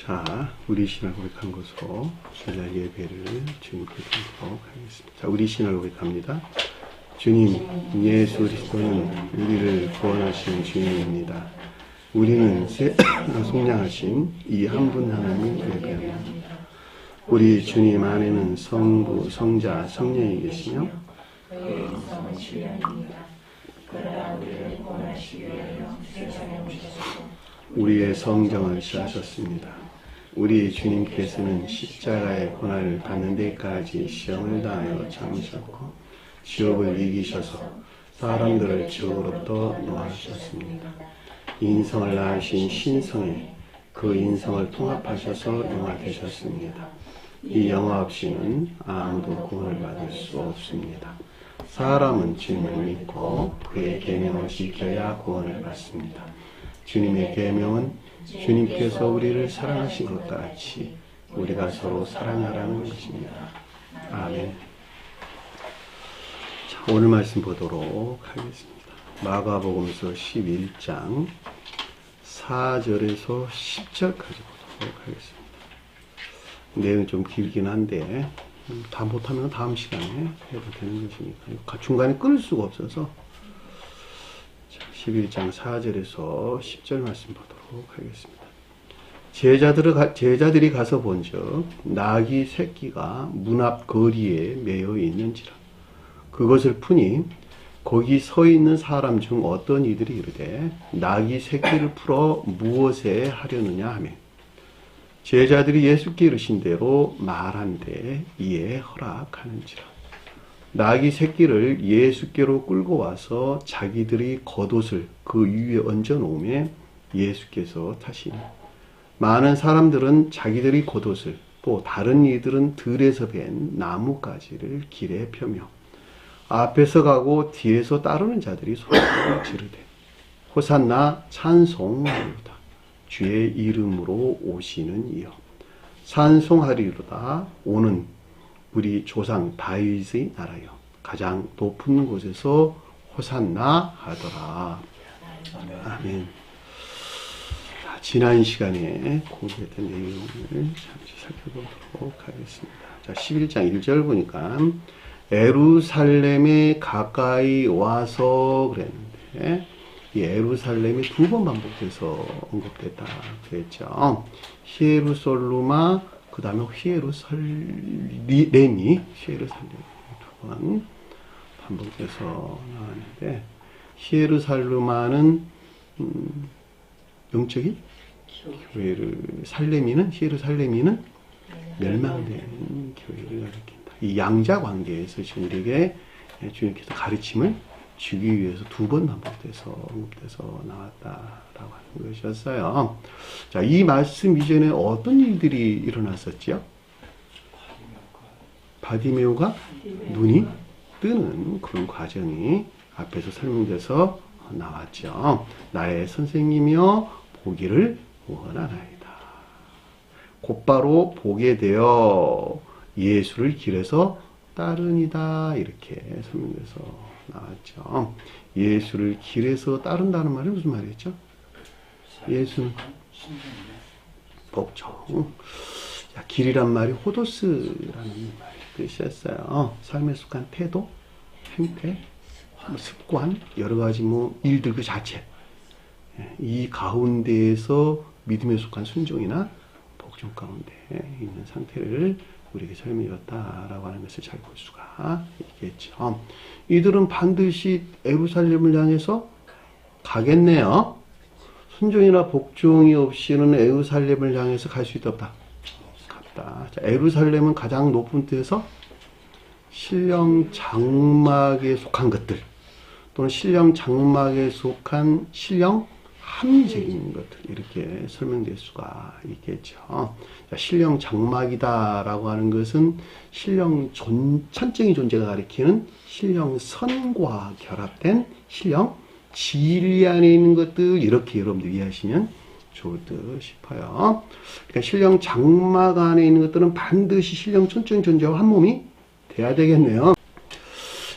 자, 우리 신앙 고백한 것으로 주일 예배를 주님께 드리도록 하겠습니다. 자, 우리 신앙 고백합니다. 주님, 예수 그리스도는 우리를 구원하신 주님입니다. 우리는 속량하신 이 한 분 하나님을 예배합니다. 우리 주님 안에는 성부, 성자, 성령이 계시며 그의 성은 신령입니다. 그러나 우리를 구원하시기 위하여 세상에 오셨고 우리의 성정을 취하셨습니다. 우리 주님께서는 십자가의 고난을 받는 데까지 시험을 당하여 참으셨고 지옥을 이기셔서 사람들을 지옥으로부터 놓아주셨습니다. 인성을 낳으신 신성에 그 인성을 통합하셔서 영화되셨습니다. 이 영화 없이는 아무도 구원을 받을 수 없습니다. 사람은 주님을 믿고 그의 계명을 지켜야 구원을 받습니다. 주님의 계명은 주님께서 우리를 사랑하신 것 같이 우리가 서로 사랑하라는 것입니다. 아멘. 자, 오늘 말씀 보도록 하겠습니다. 마가복음서 11장 4절에서 10절까지 보도록 하겠습니다. 내용이 좀 길긴 한데 다 못하면 다음 시간에 해도 되는 것이니까 중간에 끊을 수가 없어서 11장 4절에서 10절 말씀 보도록 하겠습니다. 제자들이 가서 본즉 나귀 새끼가 문 앞 거리에 매여 있는지라. 그것을 푸니 거기 서 있는 사람 중 어떤 이들이 이르되 나귀 새끼를 풀어 무엇에 하려느냐 하며 제자들이 예수께 이르신 대로 말한데 이에 허락하는지라. 나귀 새끼를 예수께로 끌고 와서 자기들이 겉옷을 그 위에 얹어 놓으며 예수께서 타시니 많은 사람들은 자기들이 겉옷을 또 다른 이들은 들에서 벤 나뭇가지를 길에 펴며 앞에서 가고 뒤에서 따르는 자들이 소리를 지르되 호산나 찬송하리로다. 주의 이름으로 오시는 이여 찬송하리로다. 오는 우리 조상 다윗의 나라여 가장 높은 곳에서 호산나 하더라. 아멘. 지난 시간에 공부했던 내용을 잠시 살펴보도록 하겠습니다. 자, 11장 1절 보니까 에루살렘에 가까이 와서 그랬는데 이 에루살렘이 두 번 반복돼서 언급됐다 그랬죠. 히에루솔루마 그 다음에 히에루살렘이 두 번 반복돼서 나왔는데 히에루살루마는 영적인 교회를 히에루살렘이는 멸망된 교회를 가리킨다. 이 양자 관계에서 지금 우리에게 주님께서 가르침을 주기 위해서 두 번 반복돼서 언급돼서 나왔다라고 하는 것이었어요. 자, 이 말씀 이전에 어떤 일들이 일어났었죠? 바디메오가 눈이 뜨는 그런 과정이 앞에서 설명돼서 나왔죠. 나의 선생님이여 보기를 원하나이다. 곧바로 보게 되어 예수를 길에서 따르니다. 이렇게 설명돼서 나왔죠. 예수를 길에서 따른다는 말이 무슨 말이었죠? 예수는 복종. 길이란 말이 호도스라는 뜻이었어요. 삶에 속한 태도, 행태, 습관, 여러 가지 일들 그 자체. 이 가운데에서 믿음에 속한 순종이나 복종 가운데 있는 상태를 우리에게 설명이었다라고 하는 것을 잘 볼 수가 있겠죠. 이들은 반드시 에루살렘을 향해서 가겠네요. 순종이나 복종이 없이는 에루살렘을 향해서 갈 수 있다 없다? 없다. 자, 에루살렘은 가장 높은 데에서 신령 장막에 속한 것들 또는 신령 장막에 속한 신령 합리적인 것들 이렇게 설명될 수가 있겠죠. 자, 신령 장막이다라고 하는 것은 신령 천적인 존재가 가리키는 신령 선과 결합된 신령 진리 안에 있는 것들 이렇게 여러분들 이해하시면 좋을 듯 싶어요. 그러니까 신령 장막 안에 있는 것들은 반드시 신령 천적인 존재와 한 몸이 돼야 되겠네요.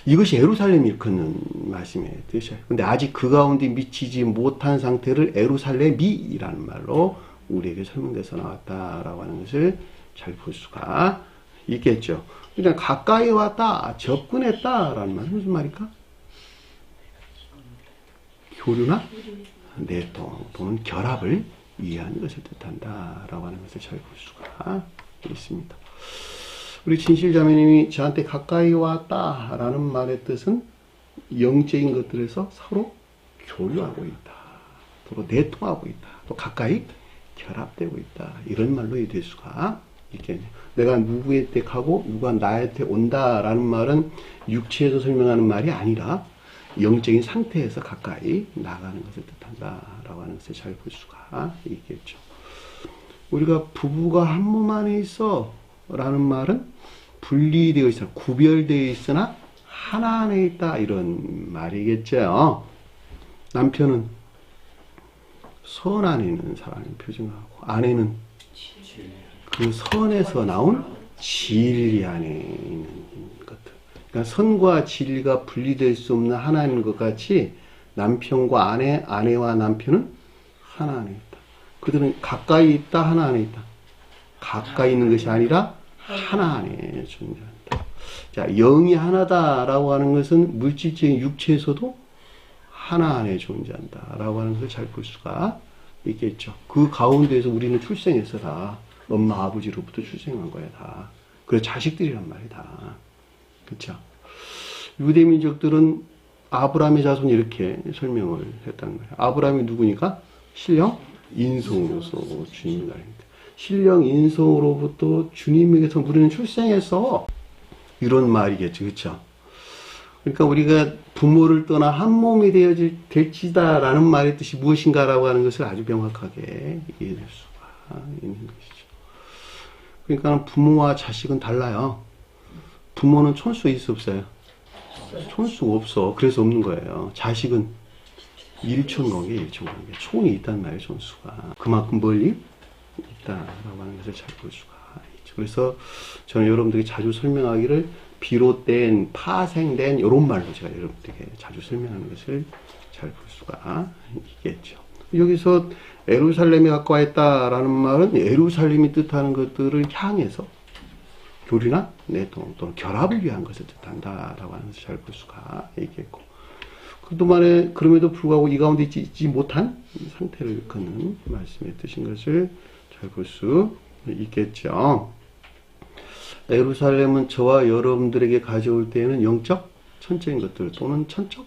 이것이 예루살렘을 일컫는 말씀의 뜻이에요. 근데 아직 그 가운데 미치지 못한 상태를 예루살렘이라는 말로 우리에게 설명돼서 나왔다라고 하는 것을 잘 볼 수가 있겠죠. 일단 가까이 왔다, 접근했다라는 말은 무슨 말일까? 교류나 내통 또는 결합을 이해하는 것을 뜻한다라고 하는 것을 잘 볼 수가 있습니다. 우리 진실자매님이 저한테 가까이 왔다라는 말의 뜻은 영적인 것들에서 서로 교류하고 있다, 서로 내통하고 있다, 또 가까이 결합되고 있다, 이런 말로 될 수가 있겠네요. 내가 누구한테 가고 누가 나한테 온다라는 말은 육체에서 설명하는 말이 아니라 영적인 상태에서 가까이 나가는 것을 뜻한다라고 하는 것을 잘 볼 수가 있겠죠. 우리가 부부가 한 몸 안에 있어 라는 말은 분리되어 있으나 구별되어 있으나 하나 안에 있다, 이런 말이겠죠. 남편은 선 안에 있는 사랑을 표징하고 아내는 그 선에서 나온 진리 안에 있는 것들. 그러니까 선과 진리가 분리될 수 없는 하나인 것 같이 남편과 아내, 아내와 남편은 하나 안에 있다. 그들은 가까이 있다, 하나 안에 있다. 가까이 있는 것이 아니라 하나 안에 존재한다. 자, 영이 하나다라고 하는 것은 물질적인 육체에서도 하나 안에 존재한다라고 하는 것을 잘 볼 수가 있겠죠. 그 가운데에서 우리는 출생해서 다 엄마 아버지로부터 출생한 거야 다. 그래서 자식들이란 말이야 다. 그렇죠. 유대 민족들은 아브라함의 자손 이렇게 설명을 했다는 거예요. 아브라함이 누구니까? 신령 인성으로서 주님을 알립니다. 신령 인성으로부터 주님에게서 우리는 출생해서 이런 말이겠죠. 그렇죠. 그러니까 우리가 부모를 떠나 한 몸이 되어질 될지다라는 말의 뜻이 무엇인가라고 하는 것을 아주 명확하게 이해할 수가 있는 것이죠. 그러니까 부모와 자식은 달라요. 부모는 촌수 있어 없어요? 촌수가 없어. 그래서 없는 거예요. 자식은 일촌관계, 일촌관계. 촌이 있단 말이에요, 촌수가. 그만큼 멀리 있다라고 하는 것을 잘 볼 수가 있죠. 그래서 저는 여러분들이 자주 설명하기를 비롯된, 파생된 이런 말로 제가 여러분들에게 자주 설명하는 것을 잘 볼 수가 있겠죠. 여기서 예루살렘에 가까이 있다라는 말은 예루살렘이 뜻하는 것들을 향해서 교류나 내통 또는 결합을 위한 것을 뜻한다라고 하는 것을 잘 볼 수가 있겠고, 그동안에 그럼에도 불구하고 이 가운데 있지 못한 상태를 걷는 말씀의 뜻인 것을 잘 볼 수 있겠죠. 예루살렘은 저와 여러분들에게 가져올 때에는 영적, 천적인 것들 또는 천적,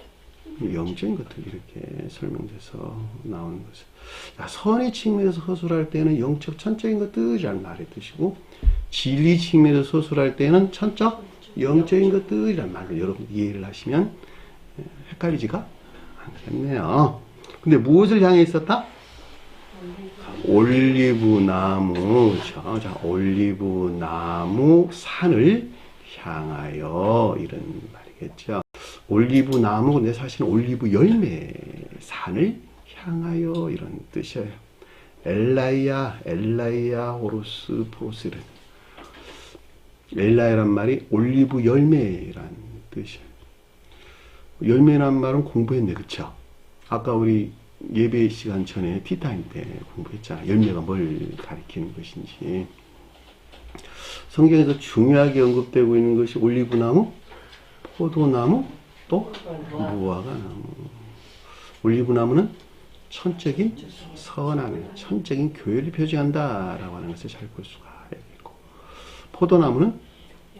영적인 것들 이렇게 설명돼서 나오는 것을. 선의 측면에서 서술할 때는 영적, 천적인 것들이라는 말의 뜻이고, 진리 측면에서 서술할 때는 천적, 영적인 것들이라는 말로 여러분 이해를 하시면 헷갈리지가 않겠네요. 근데 무엇을 향해 있었다? 올리브 나무, 자, 올리브 나무 산을 향하여, 이런 말이겠죠. 올리브 나무, 근데 사실은 올리브 열매 산을 향하여, 이런 뜻이에요. 엘라이아 호로스 프로스는, 엘라이란 말이 올리브 열매란 뜻이에요. 열매란 말은 공부했네, 그쵸? 아까 우리 예배 시간 전에 티타임 때 공부했잖아. 열매가 뭘 가리키는 것인지. 성경에서 중요하게 언급되고 있는 것이 올리브나무, 포도나무, 또 무화과나무. 올리브나무는 천적인 선함, 천적인 교회를 표지한다라고 하는 것을 잘 볼 수가 있고, 포도나무는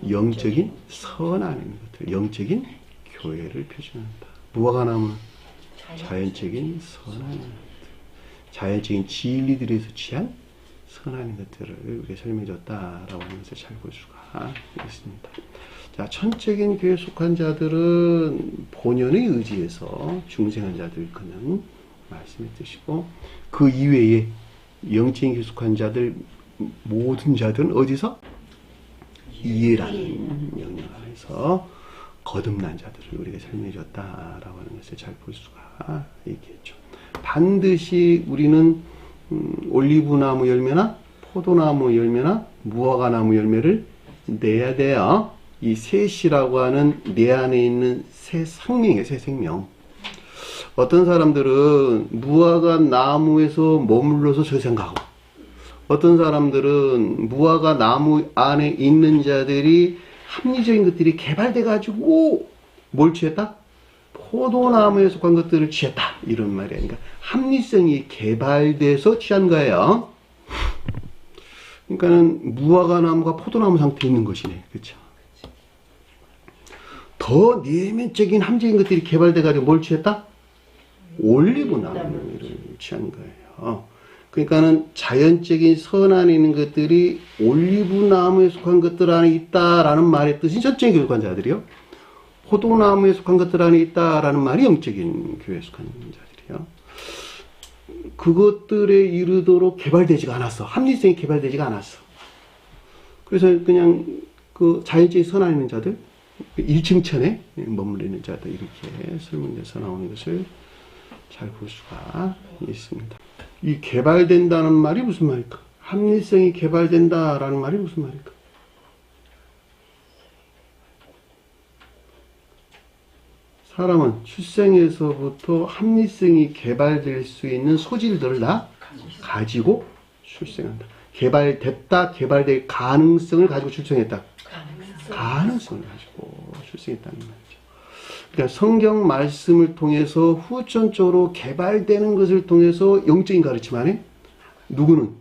영적인 선함인 것들, 영적인 교회를 표준한다. 무화과나무는 자연적인 선한 것들, 자연적인 진리들에서 취한 선한 것들을 우리가 설명해줬다라고 하는 것을 잘 볼 수가 있습니다. 자, 천적인 교회에 속한 자들은 본연의 의지에서 중생한 자들을 그는 말씀의 뜻이고, 그 이외에 영적인 교회에 속한 자들, 모든 자들은 어디서? 이해라는 영역 안에서 거듭난 자들을 우리가 설명해줬다라고 하는 것을 잘 볼 수가 있겠죠. 반드시 우리는 올리브나무 열매나 포도나무 열매나 무화과나무 열매를 내야 돼요. 이 셋이라고 하는 내 안에 있는 새 생명이에요. 새 생명. 어떤 사람들은 무화과 나무에서 머물러서 저 생각하고, 어떤 사람들은 무화과 나무 안에 있는 자들이 합리적인 것들이 개발돼 가지고 뭘 취했다? 포도나무에 속한 것들을 취했다 이런 말이야. 그러니까 합리성이 개발돼서 취한 거예요. 그러니까는 무화과 나무가 포도나무 상태에 있는 것이네. 그렇죠? 더 내면적인 함적인 것들이 개발돼 가지고 뭘 취했다? 올리브 나무를 취한 거예요. 그러니까는 자연적인 선 안에 있는 것들이 올리브 나무에 속한 것들 안에 있다라는 말의 뜻이 전적인 교육관자들이요. 포도나무에 속한 것들 안에 있다라는 말이 영적인 교회에 속한 자들이요. 그것들에 이르도록 개발되지가 않았어. 합리성이 개발되지가 않았어. 그래서 그냥 그 자연적인 선 안에 있는 자들, 일층천에 머물러 있는 자들 이렇게 설문돼서 나오는 것을 잘 볼 수가 있습니다. 이 개발된다는 말이 무슨 말일까? 합리성이 개발된다라는 말이 무슨 말일까? 사람은 출생에서부터 합리성이 개발될 수 있는 소질들을 다 가지고 출생한다. 개발됐다, 개발될 가능성을 가지고 출생했다. 가능성을 가지고 출생했다는 말이죠. 그러니까 성경 말씀을 통해서 후천적으로 개발되는 것을 통해서 영적인 가르침 안에 누구는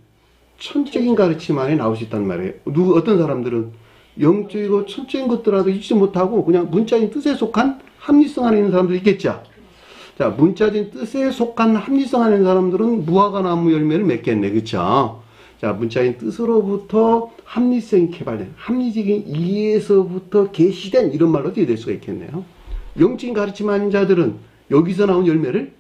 천적인 가르침 안에 나올 수 있다는 말이에요. 어떤 사람들은 영적이고 천적인 것들하고 잊지 못하고 그냥 문자인 뜻에 속한 합리성 안에 있는 사람도 있겠죠. 자, 문자적인 뜻에 속한 합리성 안에 있는 사람들은 무화과 나무 열매를 맺겠네. 그쵸? 자, 문자인 뜻으로부터 합리성이 개발된, 합리적인 이해에서부터 계시된 이런 말로 이해될 수가 있겠네요. 영적인 가르침 아닌 자들은 여기서 나온 열매를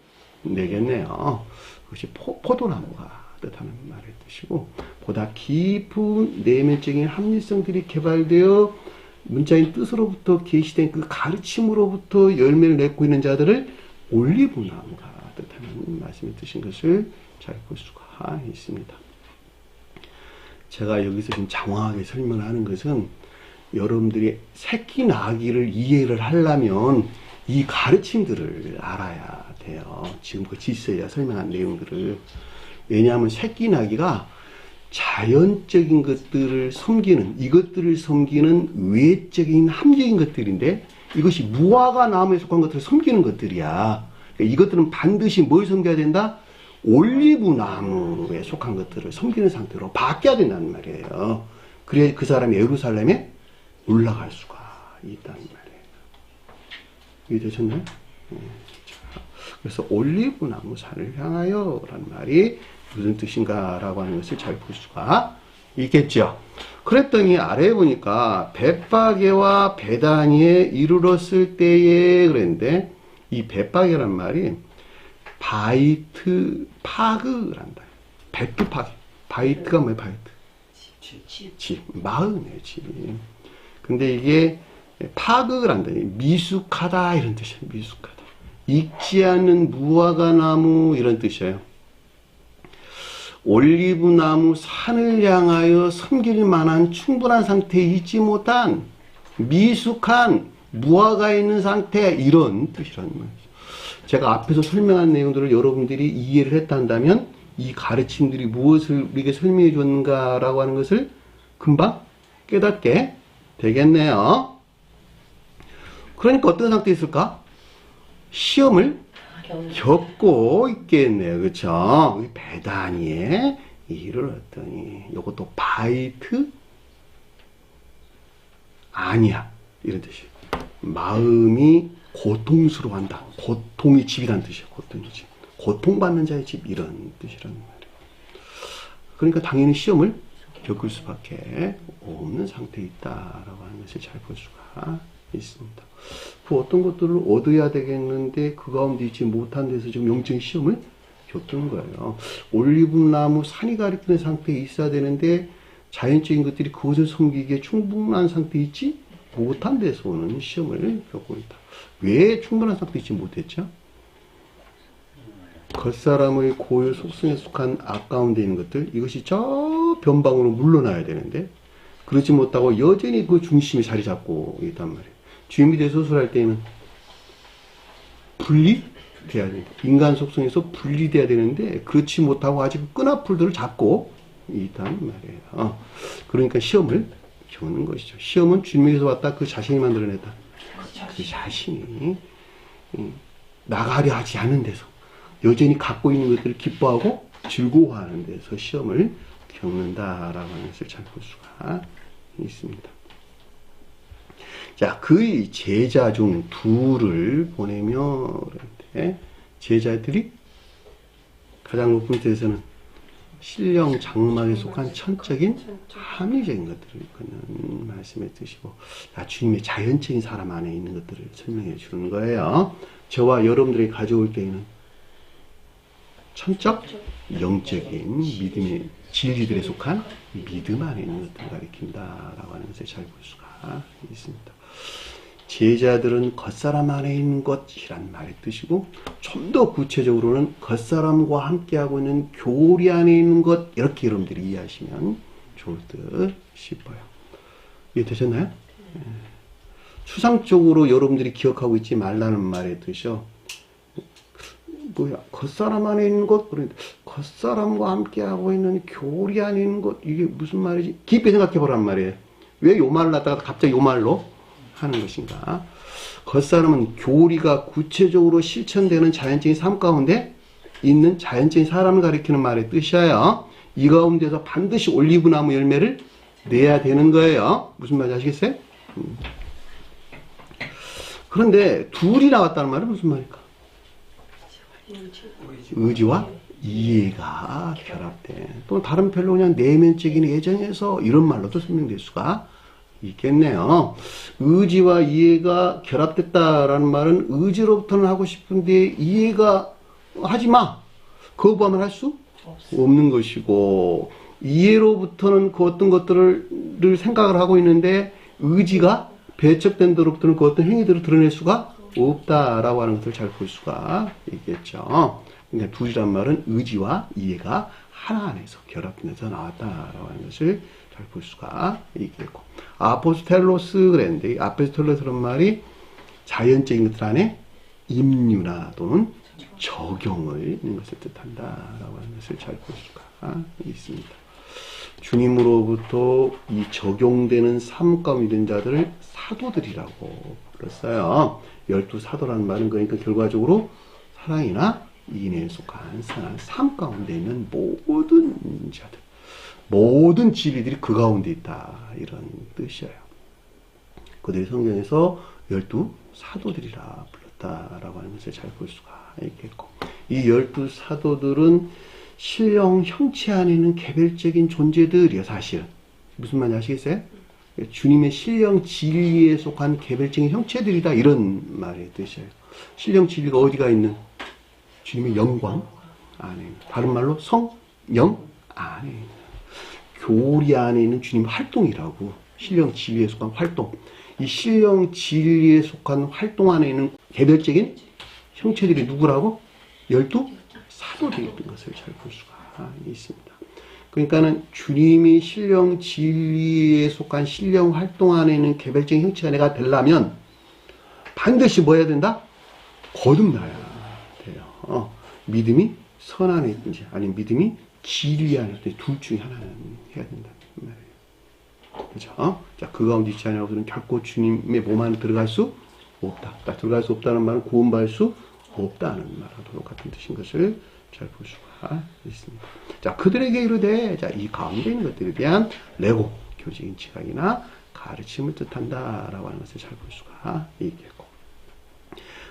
내겠네요. 그것이 포도나무가 뜻하는 말의 뜻이고, 보다 깊은 내면적인 합리성들이 개발되어 문자인 뜻으로부터 계시된 그 가르침으로부터 열매를 맺고 있는 자들을 올리브 나무가 뜻하는 말씀이 뜻인 것을 잘 볼 수가 있습니다. 제가 여기서 지금 장황하게 설명하는 것은 여러분들이 새끼 나기를 이해를 하려면 이 가르침들을 알아야 돼요. 지금 그 질서야 설명한 내용들을. 왜냐하면 새끼 나기가 자연적인 것들을 섬기는, 이것들을 섬기는 외적인 함적인 것들인데 이것이 무화과 나무에 속한 것들을 섬기는 것들이야. 그러니까 이것들은 반드시 뭘 섬겨야 된다? 올리브 나무에 속한 것들을 섬기는 상태로 바뀌어야 된다는 말이에요. 그래야 그 사람이 예루살렘에 올라갈 수가 있다는 말이에요. 이해되셨나요? 그래서 올리브 나무 산을 향하여 라는 말이 무슨 뜻인가 라고 하는 것을 잘 볼 수가 있겠죠. 그랬더니 아래에 보니까 벳바게와 베다니에 이르렀을 때에 그랬는데 이 벳바게란 말이 바이트 파그란다. 베트 파그. 바이트가 뭐예요? 바이트? 집. 마음이에요. 집. 근데 이게 파그란다. 미숙하다 이런 뜻이에요. 미숙하다. 익지 않는 무화과 나무 이런 뜻이에요. 올리브 나무 산을 향하여 섬길 만한 충분한 상태에 있지 못한 미숙한 무화과 있는 상태 이런 뜻이라는 말이죠. 제가 앞에서 설명한 내용들을 여러분들이 이해를 했다면 이 가르침들이 무엇을 우리에게 설명해 줬는가라고 하는 것을 금방 깨닫게 되겠네요. 그러니까 어떤 상태에 있을까? 시험을 겪고 있겠네요. 그쵸? 베다니에 이르렀더니 이것도 바이트 아니야 이런 뜻이에요. 마음이 고통스러워한다. 고통의 집이라는 뜻이에요. 고통의 집. 고통받는 자의 집 이런 뜻이라는 말이에요. 그러니까 당연히 시험을 겪을 수밖에 없는 상태에 있다라고 하는 것을 잘 볼 수가 있습니다. 그 어떤 것들을 얻어야 되겠는데 그 가운데 있지 못한 데서 지금 영적인 시험을 겪는 거예요. 올리브나무 산이 가리키는 상태에 있어야 되는데 자연적인 것들이 그것을 섬기기에 충분한 상태에 있지 못한 데서 오는 시험을 겪고 있다. 왜 충분한 상태에 있지 못했죠? 겉사람의 고유 속성에 속한 악 가운데 있는 것들 이것이 저 변방으로 물러나야 되는데 그렇지 못하고 여전히 그 중심이 자리 잡고 있단 말이에요. 주임이 돼 소설할 때는 분리돼야 됩니다. 인간 속성에서 분리돼야 되는데 그렇지 못하고 아직 끈앞풀들을 잡고 있다는 말이에요. 그러니까 시험을 겪는 것이죠. 시험은 주님에게서 왔다 그 자신이 만들어냈다. 그 자신이 나가려 하지 않은 데서 여전히 갖고 있는 것들을 기뻐하고 즐거워하는 데서 시험을 겪는다라고 하는 것을 잘 볼 수가 있습니다. 자, 그의 제자 중 둘을 보내며 그런데 제자들이 가장 높은 데서는 신령 장막에 속한 천적인 합리적인 것들을 일컫는 말씀의 뜻이고, 주님의 자연적인 사람 안에 있는 것들을 설명해 주는 거예요. 저와 여러분들이 가져올 때에는 천적, 영적인 믿음의 진리들에 속한 믿음 안에 있는 것들을 가리킨다라고 하는 것을 잘 볼 수가 있습니다. 제자들은 겉사람 안에 있는 것이란 말의 뜻이고, 좀 더 구체적으로는 겉사람과 함께하고 있는 교리 안에 있는 것, 이렇게 여러분들이 이해하시면 좋을 듯 싶어요. 이해되셨나요? 추상적으로 여러분들이 기억하고 있지 말라는 말의 뜻이요. 겉사람 안에 있는 것, 그런데 겉사람과 함께하고 있는 교리 안에 있는 것, 이게 무슨 말이지? 깊이 생각해 보란 말이에요. 왜 요 말을 갖다가 갑자기 요 말로 하는 것인가? 겉사람은 교리가 구체적으로 실천되는 자연적인 삶 가운데 있는 자연적인 사람을 가리키는 말의 뜻이에요. 이 가운데서 반드시 올리브나무 열매를 내야 되는 거예요. 무슨 말인지 아시겠어요? 그런데 둘이 나왔다는 말은 무슨 말일까? 의지와 이해가 결합된, 또 다른 별로 그냥 내면적인 애정에서 이런 말로도 설명될 수가 있겠네요. 의지와 이해가 결합됐다라는 말은 의지로부터는 하고 싶은데 이해가 하지마, 거부하면 할 수 없는 것이고, 이해로부터는 그 어떤 것들을 생각을 하고 있는데 의지가 배척된 데로부터는 그 어떤 행위들을 드러낼 수가 없다라고 하는 것을 잘 볼 수가 있겠죠. 그러니까 둘이란 말은 의지와 이해가 하나 안에서 결합되면서 나왔다라고 하는 것을 잘 볼 수가 있겠고, 아포스텔로스 그랬는데, 이 아포스텔로스라는 말이 자연적인 것들 안에 임유나 또는 적용을 있는 것을 뜻한다라고 하는 것을 잘 볼 수가 있습니다. 주님으로부터 이 적용되는 삶 가운데 있는 자들을 사도들이라고 불렀어요. 12사도라는 말은 그러니까 결과적으로 사랑이나 인애에 속한 선한 삶 가운데 있는 모든 자들, 모든 진리들이 그 가운데 있다, 이런 뜻이에요. 그들이 성경에서 12사도들이라 불렀다라고 하는 것을 잘 볼 수가 있겠고, 이 12사도들은 신령 형체 안에 있는 개별적인 존재들이에요. 사실은 무슨 말인지 아시겠어요? 주님의 신령 진리에 속한 개별적인 형체들이다, 이런 말의 뜻이에요. 신령 진리가 어디가 있는? 주님의 영광 안에 있는, 다른 말로 성령 안에 있는, 교리 안에 있는 주님의 활동이라고. 신령 진리에 속한 활동, 이 신령 진리에 속한 활동 안에 있는 개별적인 형체들이 누구라고? 12사도들이 있는 것을 잘 볼 수가 있습니다. 그러니까는 주님이 신령 진리에 속한 신령 활동 안에 있는 개별적인 형체가 내가 되려면 반드시 뭐 해야 된다? 거듭나야 돼요. 믿음이 선 안에 있든지 아니면 믿음이 진리 안에 있든지 둘 중에 하나는 해야 된다는 말이에요. 그죠? 자, 그 가운데 있지 않으면 결코 주님의 몸 안에 들어갈 수 없다. 들어갈 수 없다는 말은 구원받을 수 없다는 말하고 똑같은 뜻인 것을 잘 볼 수가 있습니다. 자, 그들에게 이르되, 자, 이 가운데 있는 것들에 대한 레고, 교직인 지각이나 가르침을 뜻한다라고 하는 것을 잘 볼 수가 있겠고,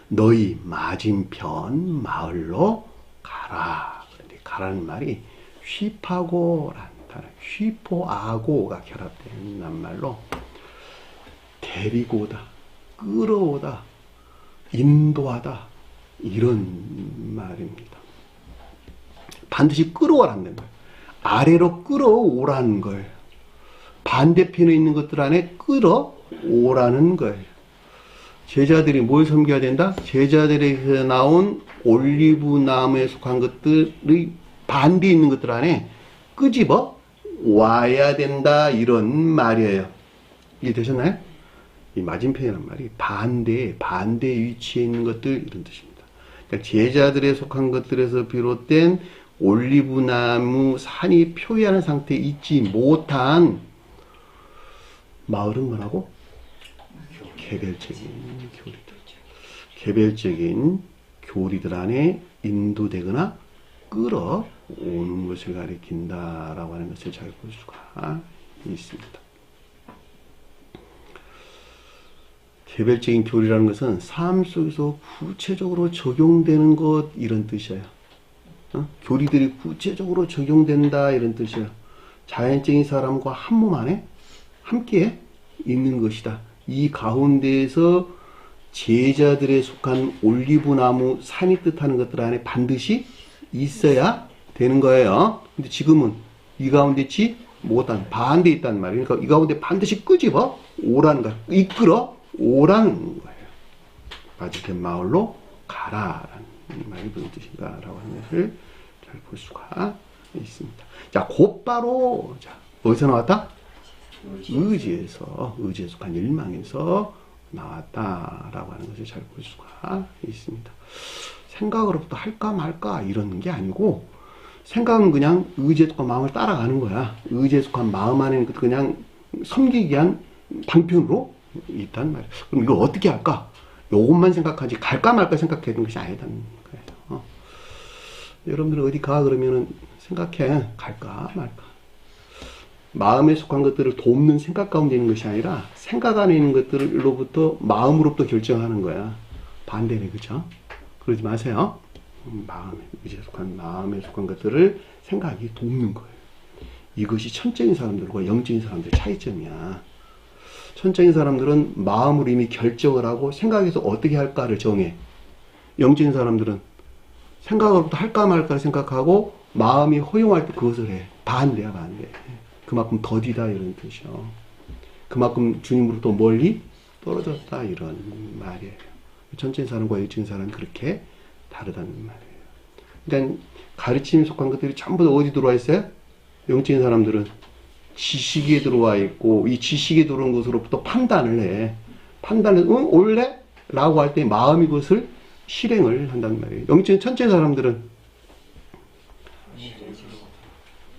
너희 맞은편 마을로 가라. 그런데 가라는 말이 휘파고라는 단어, 휘포아고가 결합된 말로 데리고 오다, 끌어오다, 인도하다, 이런 말입니다. 반드시 끌어오라는 거예요. 아래로 끌어오라는 거예요. 반대편에 있는 것들 안에 끌어오라는 거예요. 제자들이 뭘 섬겨야 된다? 제자들에게서 나온 올리브 나무에 속한 것들의 반대에 있는 것들 안에 끄집어 와야 된다, 이런 말이에요. 이해되셨나요? 이 맞은편이란 말이 반대 위치에 있는 것들, 이런 뜻입니다. 그러니까 제자들에 속한 것들에서 비롯된 올리브나무 산이 표현하는 상태에 있지 못한 마을은 뭐라고? 개별적인 교리들. 개별적인 교리들 안에 인도되거나 끌어오는 것을 가리킨다라고 하는 것을 잘 볼 수가 있습니다. 개별적인 교리라는 것은 삶 속에서 구체적으로 적용되는 것 이런 뜻이에요. 교리들이 구체적으로 적용된다 이런 뜻이에요. 자연적인 사람과 한 몸 안에 함께 있는 것이다. 이 가운데에서 제자들에 속한 올리브나무 산이 뜻하는 것들 안에 반드시 있어야 되는 거예요. 근데 지금은 이 가운데 있지 못한 반대에 있단 말이에요. 그러니까 이 가운데 반드시 끄집어 오라는 거예요. 이끌어 오라는 거예요. 바지된 마을로 가라라는 말이 무슨 뜻인가라고 하는 것을 잘 볼 수가 있습니다. 자, 곧바로 자, 어디서 나왔다? 의지에서 속한 열망에서 나왔다라고 하는 것을 잘 볼 수가 있습니다. 생각으로부터 할까 말까 이런 게 아니고 생각은 그냥 의지에 속한 마음을 따라가는 거야. 의지에 속한 마음 안에는 그냥 섬기기 위한 방편으로 있단 말이야. 그럼 이걸 어떻게 할까? 요것만 생각하지 갈까 말까 생각해야 되는 것이 아니다는 거예요. 여러분들은 어디 가 그러면은 생각해. 갈까 말까. 마음에 속한 것들을 돕는 생각 가운데 있는 것이 아니라 생각 안에 있는 것들로부터 마음으로부터 결정하는 거야. 반대네, 그죠? 그러지 마세요. 마음에 속한 것들을 생각이 돕는 거예요. 이것이 천적인 사람들과 영적인 사람들의 차이점이야. 천적인 사람들은 마음으로 이미 결정을 하고 생각에서 어떻게 할까를 정해. 영적인 사람들은 생각으로부터 할까 말까를 생각하고 마음이 허용할 때 그것을 해. 반대야, 반대. 그만큼 더디다 이런 뜻이요. 그만큼 주님으로부터 멀리 떨어졌다 이런 말이에요. 천적인 사람과 영적인 사람은 그렇게 다르다는 말이에요. 그러니까 가르침에 속한 것들이 전부 다 어디 들어와 있어요? 영적인 사람들은 지식에 들어와 있고 이 지식에 들어온 것으로부터 판단을 해. 판단을 응? 올래? 라고 할 때 마음이 그것을 실행을 한단 말이에요. 영적인 천재 사람들은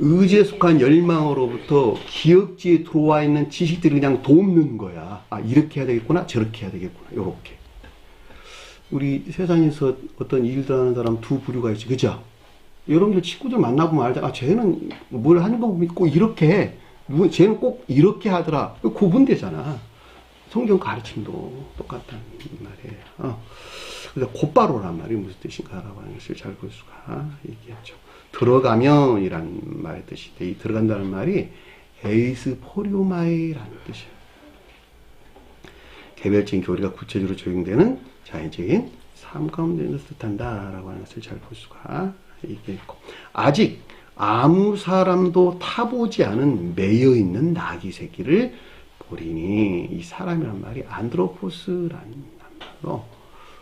의지에 속한 열망으로부터 기억지에 들어와 있는 지식들을 그냥 돕는 거야. 아, 이렇게 해야 되겠구나, 저렇게 해야 되겠구나, 요렇게. 우리 세상에서 어떤 일들 하는 사람 두 부류가 있지, 그죠? 여러분들 친구들 만나보면 알잖아. 아, 쟤는 뭘 하는 거 믿고 이렇게 해. 쟤는 꼭 이렇게 하더라. 구분되잖아. 성경 가르침도 똑같다는 말이에요. 그래서 곧바로란 말이 무슨 뜻인가라고 하는 것을 잘 볼 수가 있겠죠. 들어가면이란 말의 뜻인데, 이 들어간다는 말이 에이스포리오마이라는 뜻이에요. 개별적인 교리가 구체적으로 적용되는 자연적인 삶 가운데 있는 것을 뜻한다라고 하는 것을 잘 볼 수가 있겠고, 아직 아무 사람도 타보지 않은 매여 있는 나귀 새끼를 보리니, 이 사람이란 말이 안드로포스라는 말로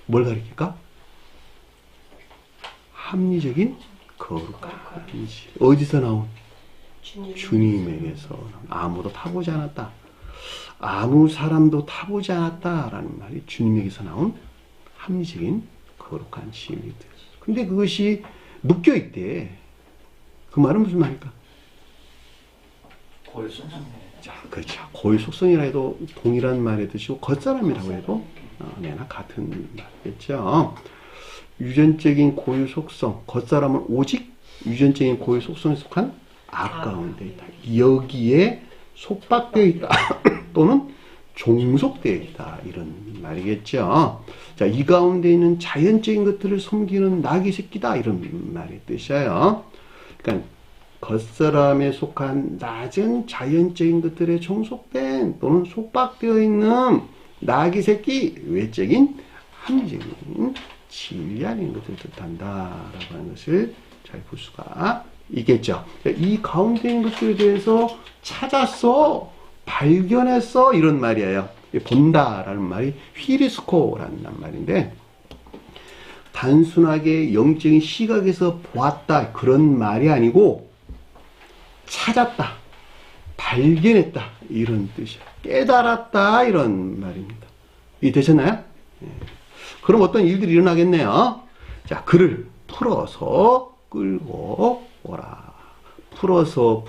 뭘 가리킬까? 합리적인 거룩한 질. 어디서 나온? 주님에게서. 아무도 타보지 않았다. 아무 사람도 타보지 않았다라는 말이 주님에게서 나온 합리적인 거룩한 진리들. 근데 그것이 묶여있대. 그 말은 무슨 말일까? 고유 속성. 자, 그렇죠. 고유 속성이라 해도 동일한 말의 뜻이고, 겉사람이라고 해도 내나 같은 말이겠죠. 유전적인 고유 속성, 겉사람은 오직 유전적인 고유 속성에 속한 악 가운데 있다. 여기에 속박되어 있다. 또는 종속되어 있다. 이런 말이겠죠. 자, 이 가운데 있는 자연적인 것들을 섬기는 나귀 새끼다. 이런 말의 뜻이에요. 그러니까 겉사람에 속한 낮은 자연적인 것들에 종속된 또는 속박되어 있는 나귀 새끼, 외적인 합리적인 진리 아닌 것을 뜻한다라고 하는 것을 잘 볼 수가 있겠죠. 이 가운데 있는 것들에 대해서 찾았어, 발견했어, 이런 말이에요. 본다라는 말이 휘리스코라는 말인데, 단순하게 영적인 시각에서 보았다 그런 말이 아니고 찾았다, 발견했다 이런 뜻이야. 깨달았다 이런 말입니다. 이해되셨나요? 네. 그럼 어떤 일들이 일어나겠네요. 자, 글을 풀어서 끌고 오라. 풀어서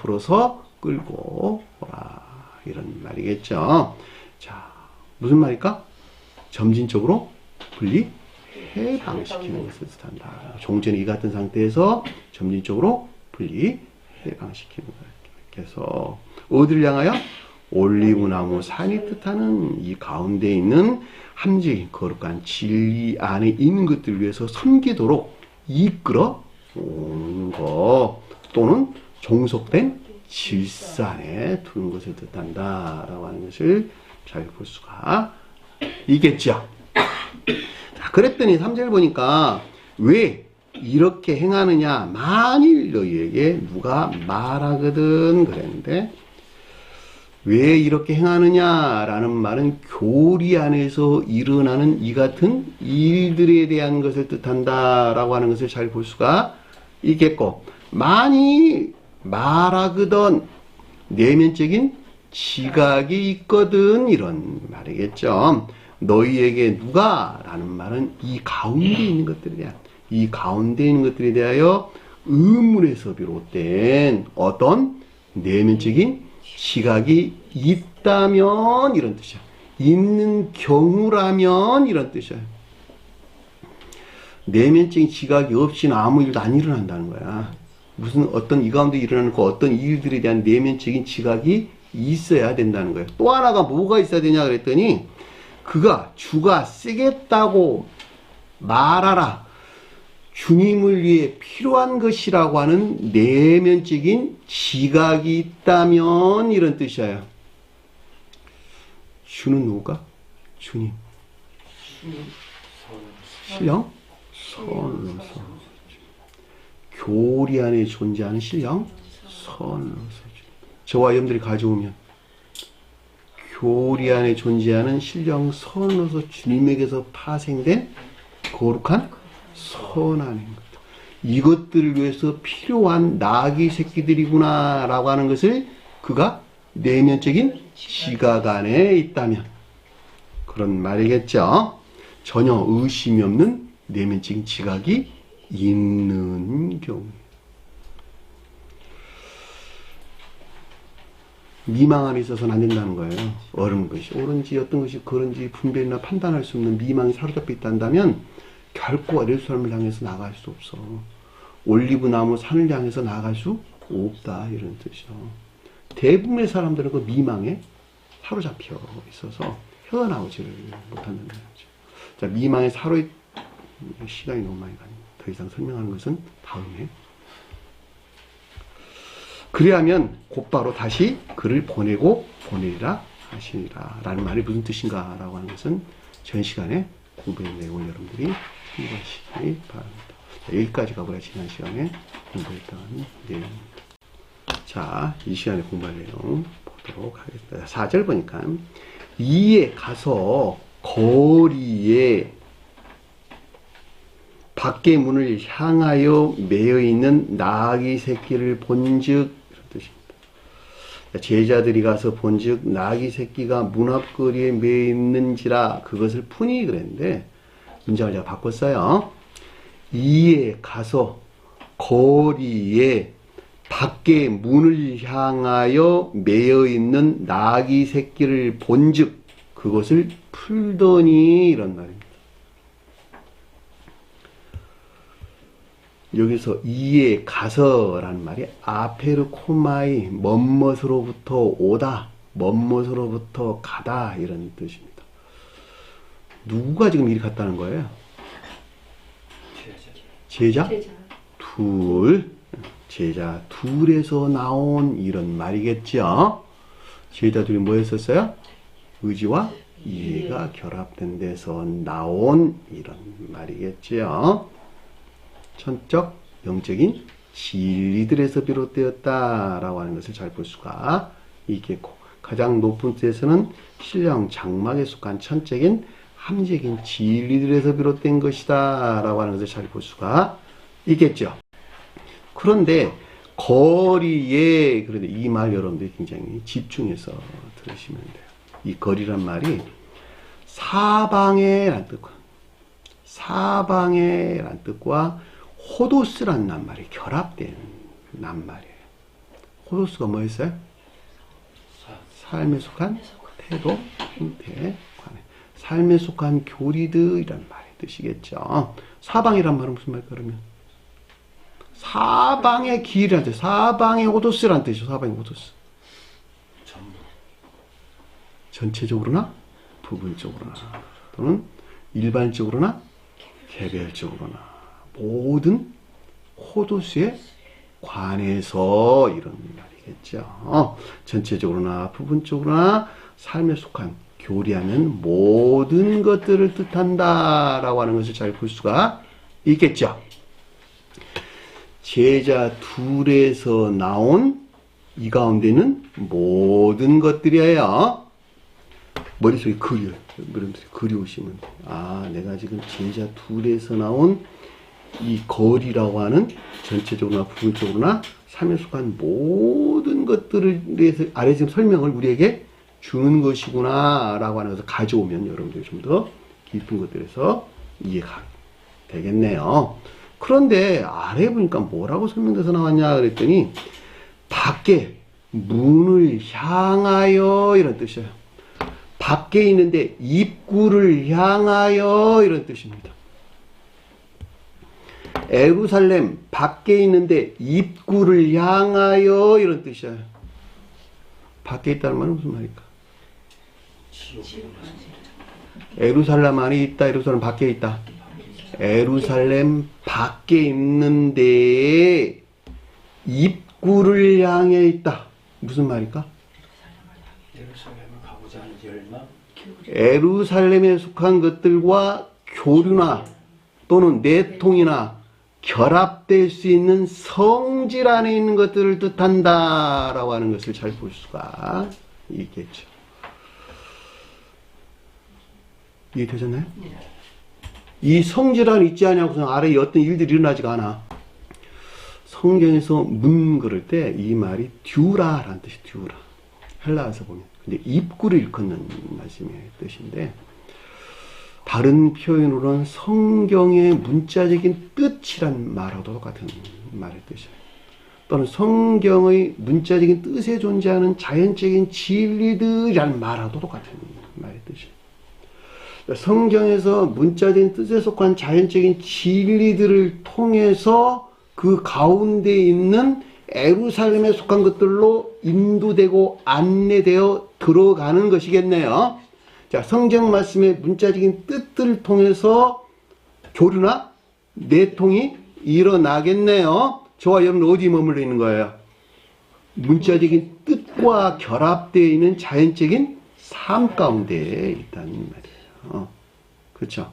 끌고 오라. 이런 말이겠죠. 자, 무슨 말일까? 점진적으로 분리 해방시키는 것을 뜻한다. 종전이 이 같은 상태에서 점진적으로 분리 해방시키는 거예요. 그래서 어디를 향하여? 올리브나무 산이 뜻하는 이 가운데 있는 함정인 거룩한 진리 안에 있는 것들을 위해서 섬기도록 이끌어 오는 것, 또는 종속된 질서 안에 두는 것을 뜻한다 라고 하는 것을 잘 볼 수가 있겠죠. 자, 그랬더니 3절 보니까 왜 이렇게 행하느냐, 만일 너희에게 누가 말하거든 그랬는데, 왜 이렇게 행하느냐라는 말은 교리 안에서 일어나는 이 같은 일들에 대한 것을 뜻한다라고 하는 것을 잘 볼 수가 있겠고, 많이 말하거든 내면적인 지각이 있거든 이런 말이겠죠. 너희에게 누가 라는 말은 이 가운데 있는 것들에 대한, 이 가운데 있는 것들에 대하여 의문에서 비롯된 어떤 내면적인 지각이 있다면 이런 뜻이야. 있는 경우라면 이런 뜻이야. 내면적인 지각이 없이는 아무 일도 안 일어난다는 거야. 무슨 어떤 이 가운데 일어나는 그 어떤 일들에 대한 내면적인 지각이 있어야 된다는 거예요. 또 하나가 뭐가 있어야 되냐 그랬더니, 주가 쓰겠다고 말하라. 주님을 위해 필요한 것이라고 하는 내면적인 지각이 있다면 이런 뜻이에요. 주는 누가? 주님. 신령? 선로서. 교리 안에 존재하는 신령? 선로서. 저와 여러분들이 가져오면 교리 안에 존재하는 신령 선로서 주님에게서 파생된 거룩한 선한 것, 이것들을 위해서 필요한 나귀 새끼들이구나 라고 하는 것을 그가 내면적인 지각 안에 있다면 그런 말이겠죠. 전혀 의심이 없는 내면적인 지각이 있는 경우, 미망 안에 있어서는 안 된다는 거예요. 옳은 것이 옳은지 어떤 것이 그런지 분별이나 판단할 수 없는 미망이 사로잡혀 있다면 결코 예루살렘을 향해서 나갈 수 없어. 올리브나무 산을 향해서 나갈 수 없다 이런 뜻이죠. 대부분의 사람들은 그 미망에 사로잡혀 있어서 헤어나오지를 못한다는 거죠. 자, 미망에 시간이 너무 많이 가니 더 이상 설명하는 것은 다음에. 그리하면 곧바로 다시 그를 보내리라 하시니라 라는 말이 무슨 뜻인가 라고 하는 것은 전 시간에 공부의 내용을 여러분들이 공부하시기 바랍니다. 자, 여기까지가 우리가 지난 시간에 공부했던 내용입니다. 자, 이 시간에 공부할 내용 보도록 하겠습니다. 4절 보니까 이에 가서 거리에 밖의 문을 향하여 매여 있는 나귀 새끼를 본즉 이런 뜻입니다. 제자들이 가서 본즉 나귀 새끼가 문 앞거리에 매여 있는지라 그것을 푸니 그랬는데 문장을 제가 바꿨어요. 이에 가서 거리에 밖의 문을 향하여 매여 있는 나귀 새끼를 본즉 그것을 풀더니 이런 말입니다. 여기서 이에 가서라는 말이 아페르코마이 먼것으로부터 오다, 먼것으로부터 가다 이런 뜻입니다. 누가 지금 이리 갔다는 거예요? 제자? 제자 둘에서 나온 이런 말이겠죠. 제자 둘이 뭐 했었어요? 의지와 이해가 결합된 데서 나온 이런 말이겠죠. 천적, 영적인 진리들에서 비롯되었다라고 하는 것을 잘 볼 수가 있겠고, 가장 높은 뜻에서는 신령 장막에 속한 천적인 함적인 진리들에서 비롯된 것이다 라고 하는 것을 잘 볼 수가 있겠죠. 그런데 거리에, 그런데 이 말 여러분들이 굉장히 집중해서 들으시면 돼요. 이 거리란 말이 사방에란 뜻과 호도스란 낱말이 결합된 낱말이에요. 호도스가 뭐였어요? 삶에 속한 태도, 행태, 관해. 삶에 속한 교리들이란 말의 뜻이겠죠. 사방이란 말은 무슨 말일까 그러면? 사방의 길이란 뜻, 사방의 호도스란 뜻이죠. 사방의 호도스. 전체적으로나 부분적으로나 또는 일반적으로나 개별적으로나 모든 호도스에 관해서 이런 말이겠죠. 전체적으로나 부분적으로나 삶에 속한 교리하는 모든 것들을 뜻한다라고 하는 것을 잘 볼 수가 있겠죠. 제자 둘에서 나온 이 가운데는 모든 것들이에요. 머릿속에 그려요. 그려오시면 내가 지금 제자 둘에서 나온 이 거리라고 하는 전체적으로나 부분적으로나 삶에 속한 모든 것들을 대해서 아래 지금 설명을 우리에게 주는 것이구나 라고 하는 것을 가져오면 여러분들이 좀 더 깊은 것들에서 이해가 되겠네요. 그런데 아래 보니까 뭐라고 설명돼서 나왔냐 그랬더니 밖에 문을 향하여 이런 뜻이에요. 밖에 있는데 입구를 향하여 이런 뜻입니다. 예루살렘 밖에 있는데 입구를 향하여 이런 뜻이에요. 밖에 있다는 말은 무슨 말일까? 예루살렘 안에 있다, 예루살렘 밖에 있다. 예루살렘 밖에 있는데 입구를 향해 있다. 무슨 말일까? 예루살렘에 속한 것들과 교류나 또는 내통이나 결합될 수 있는 성질 안에 있는 것들을 뜻한다라고 하는 것을 잘 볼 수가 있겠죠. 이해되셨나요? 네. 이 성질 안에 있지 않냐고서 아래에 어떤 일들이 일어나지가 않아. 성경에서 문 그럴 때 이 말이 듀라라는 뜻이 듀라. 헬라어에서 보면. 근데 입구를 일컫는 말씀의 뜻인데 다른 표현으로는 성경의 문자적인 뜻이란 말하고도 똑같은 말의 뜻이에요. 또는 성경의 문자적인 뜻에 존재하는 자연적인 진리들이란 말하고도 똑같은 말의 뜻이에요. 성경에서 문자적인 뜻에 속한 자연적인 진리들을 통해서 그 가운데 있는 예루살렘에 속한 것들로 인도되고 안내되어 들어가는 것이겠네요. 자, 성경 말씀의 문자적인 뜻들을 통해서 교류나 내통이 일어나겠네요. 저와 여러분 어디 머물러 있는 거예요? 문자적인 뜻과 결합되어 있는 자연적인 삶 가운데 있다는 말이에요. 그렇죠?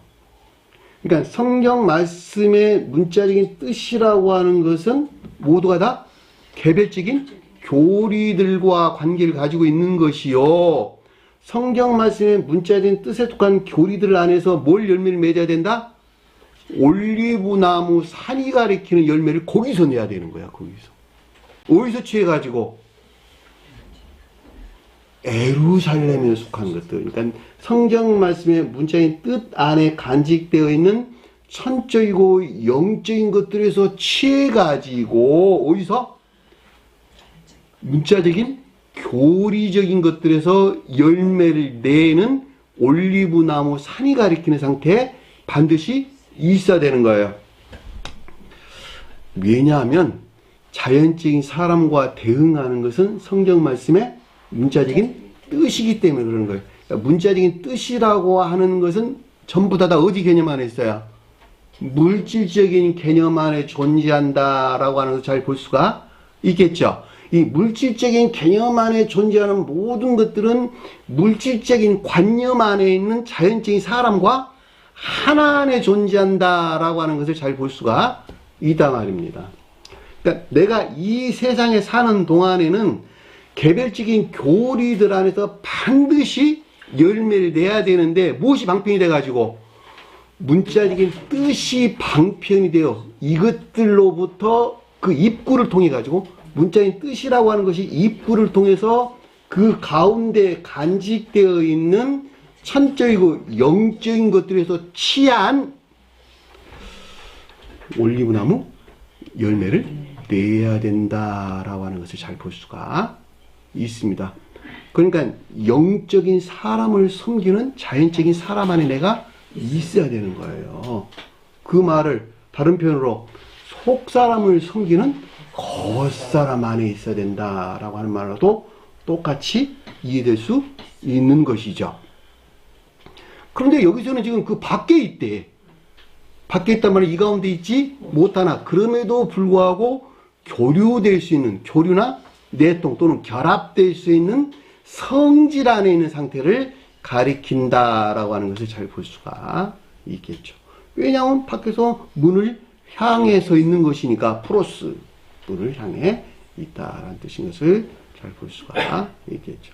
그러니까 성경 말씀의 문자적인 뜻이라고 하는 것은 모두가 다 개별적인 교리들과 관계를 가지고 있는 것이요. 성경 말씀의 문자적인 뜻에 속한 교리들 안에서 뭘 열매를 맺어야 된다? 올리브나무 산이 가리키는 열매를 거기서 내야 되는 거야. 거기서. 어디서 취해가지고? 예루살렘에 속한 것들. 그러니까 성경 말씀의 문자적인 뜻 안에 간직되어 있는 천적이고 영적인 것들에서 취해가지고 어디서? 문자적인 교리적인 것들에서 열매를 내는 올리브나무 산이 가리키는 상태에 반드시 있어야 되는 거예요. 왜냐하면 자연적인 사람과 대응하는 것은 성경 말씀의 문자적인 뜻이기 때문에 그러는 거예요. 그러니까 문자적인 뜻이라고 하는 것은 전부 다 어디 개념 안에 있어요? 물질적인 개념 안에 존재한다라고 하는 것을 잘 볼 수가 있겠죠. 이 물질적인 개념 안에 존재하는 모든 것들은 물질적인 관념 안에 있는 자연적인 사람과 하나 안에 존재한다라고 하는 것을 잘 볼 수가 있단 말입니다. 그러니까 내가 이 세상에 사는 동안에는 개별적인 교리들 안에서 반드시 열매를 내야 되는데 무엇이 방편이 돼가지고 문자적인 뜻이 방편이 되어 이것들로부터 그 입구를 통해 가지고 문자적인 뜻이라고 하는 것이 입구를 통해서 그 가운데 간직되어 있는 천적이고 영적인 것들에서 취한 올리브나무 열매를 내야 된다라고 하는 것을 잘 볼 수가 있습니다. 그러니까 영적인 사람을 섬기는 자연적인 사람 안에 내가 있어야 되는 거예요. 그 말을 다른 표현으로 속사람을 섬기는 겉사람 안에 있어야 된다라고 하는 말로도 똑같이 이해될 수 있는 것이죠. 그런데 여기서는 지금 그 밖에 있대. 밖에 있단 말은 이 가운데 있지 못하나 그럼에도 불구하고 교류될 수 있는 교류나 내통 또는 결합될 수 있는 성질 안에 있는 상태를 가리킨다라고 하는 것을 잘 볼 수가 있겠죠. 왜냐하면 밖에서 문을 향해서 있는 것이니까 프로스 문을 향해 있다라는 뜻인 것을 잘 볼 수가 있겠죠.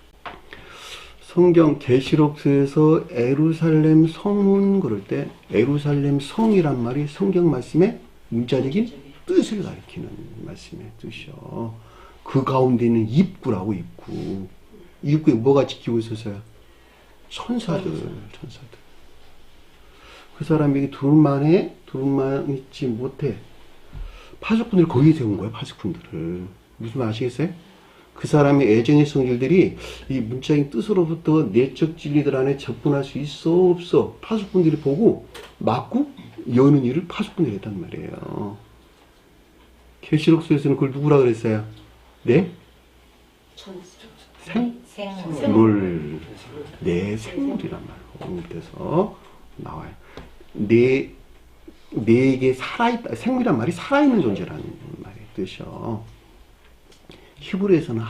성경 계시록서에서 에루살렘 성문 그럴 때 에루살렘 성이란 말이 성경 말씀의 문자적인 뜻을 가리키는 말씀의 뜻이요. 그 가운데 있는 입구라고 입구. 입구에 뭐가 지키고 있었어요? 천사들. 그 사람에게 두루만 있지 못해. 파수꾼들을 거기에 세운 거예요. 파수꾼들을. 무슨 말 아시겠어요? 그 사람의 애정의 성질들이 이 문자적인 뜻으로부터 내적 진리들 안에 접근할 수 있어 없어 파수꾼들이 보고 막고 여는 일을 파수꾼들이 했단 말이에요. 계시록서에서는 그걸 누구라 그랬어요? 네? 생물. 네, 생물이란 말로 밑에서 나와요. 내게 살아있다. 생물이란 말이 살아있는 존재라는 말의 뜻이요. 히브리에서는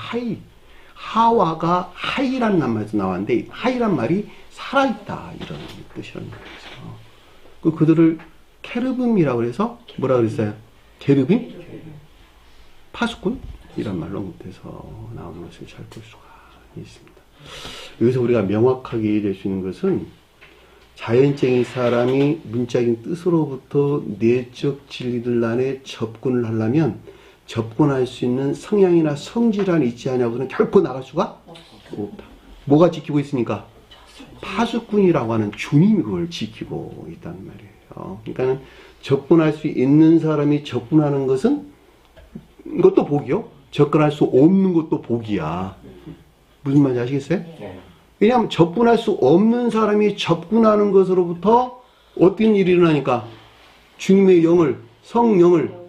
하와가 하이란 말에서 나왔는데 하이란 말이 살아있다 이런 뜻이라는 거죠. 그들을 케르빔이라고 해서 뭐라 그랬어요? 케르빔? 파수꾼? 이란 말로 못해서 나오는 것을 잘 볼 수가 있습니다. 여기서 우리가 명확하게 이해될 수 있는 것은 자연적인 사람이 문자적인 뜻으로부터 내적 진리들 안에 접근을 하려면 접근할 수 있는 성향이나 성질 안에 있지 않냐고는 결코 나갈 수가 없다. 뭐가 지키고 있습니까? 파수꾼이라고 하는 주님이 그걸 지키고 있다는 말이에요. 그러니까 접근할 수 있는 사람이 접근하는 것은 이것도 복이요. 접근할 수 없는 것도 복이야. 무슨 말인지 아시겠어요? 왜냐하면 접근할 수 없는 사람이 접근하는 것으로부터 어떤 일이 일어나니까 주님의 영을 성령을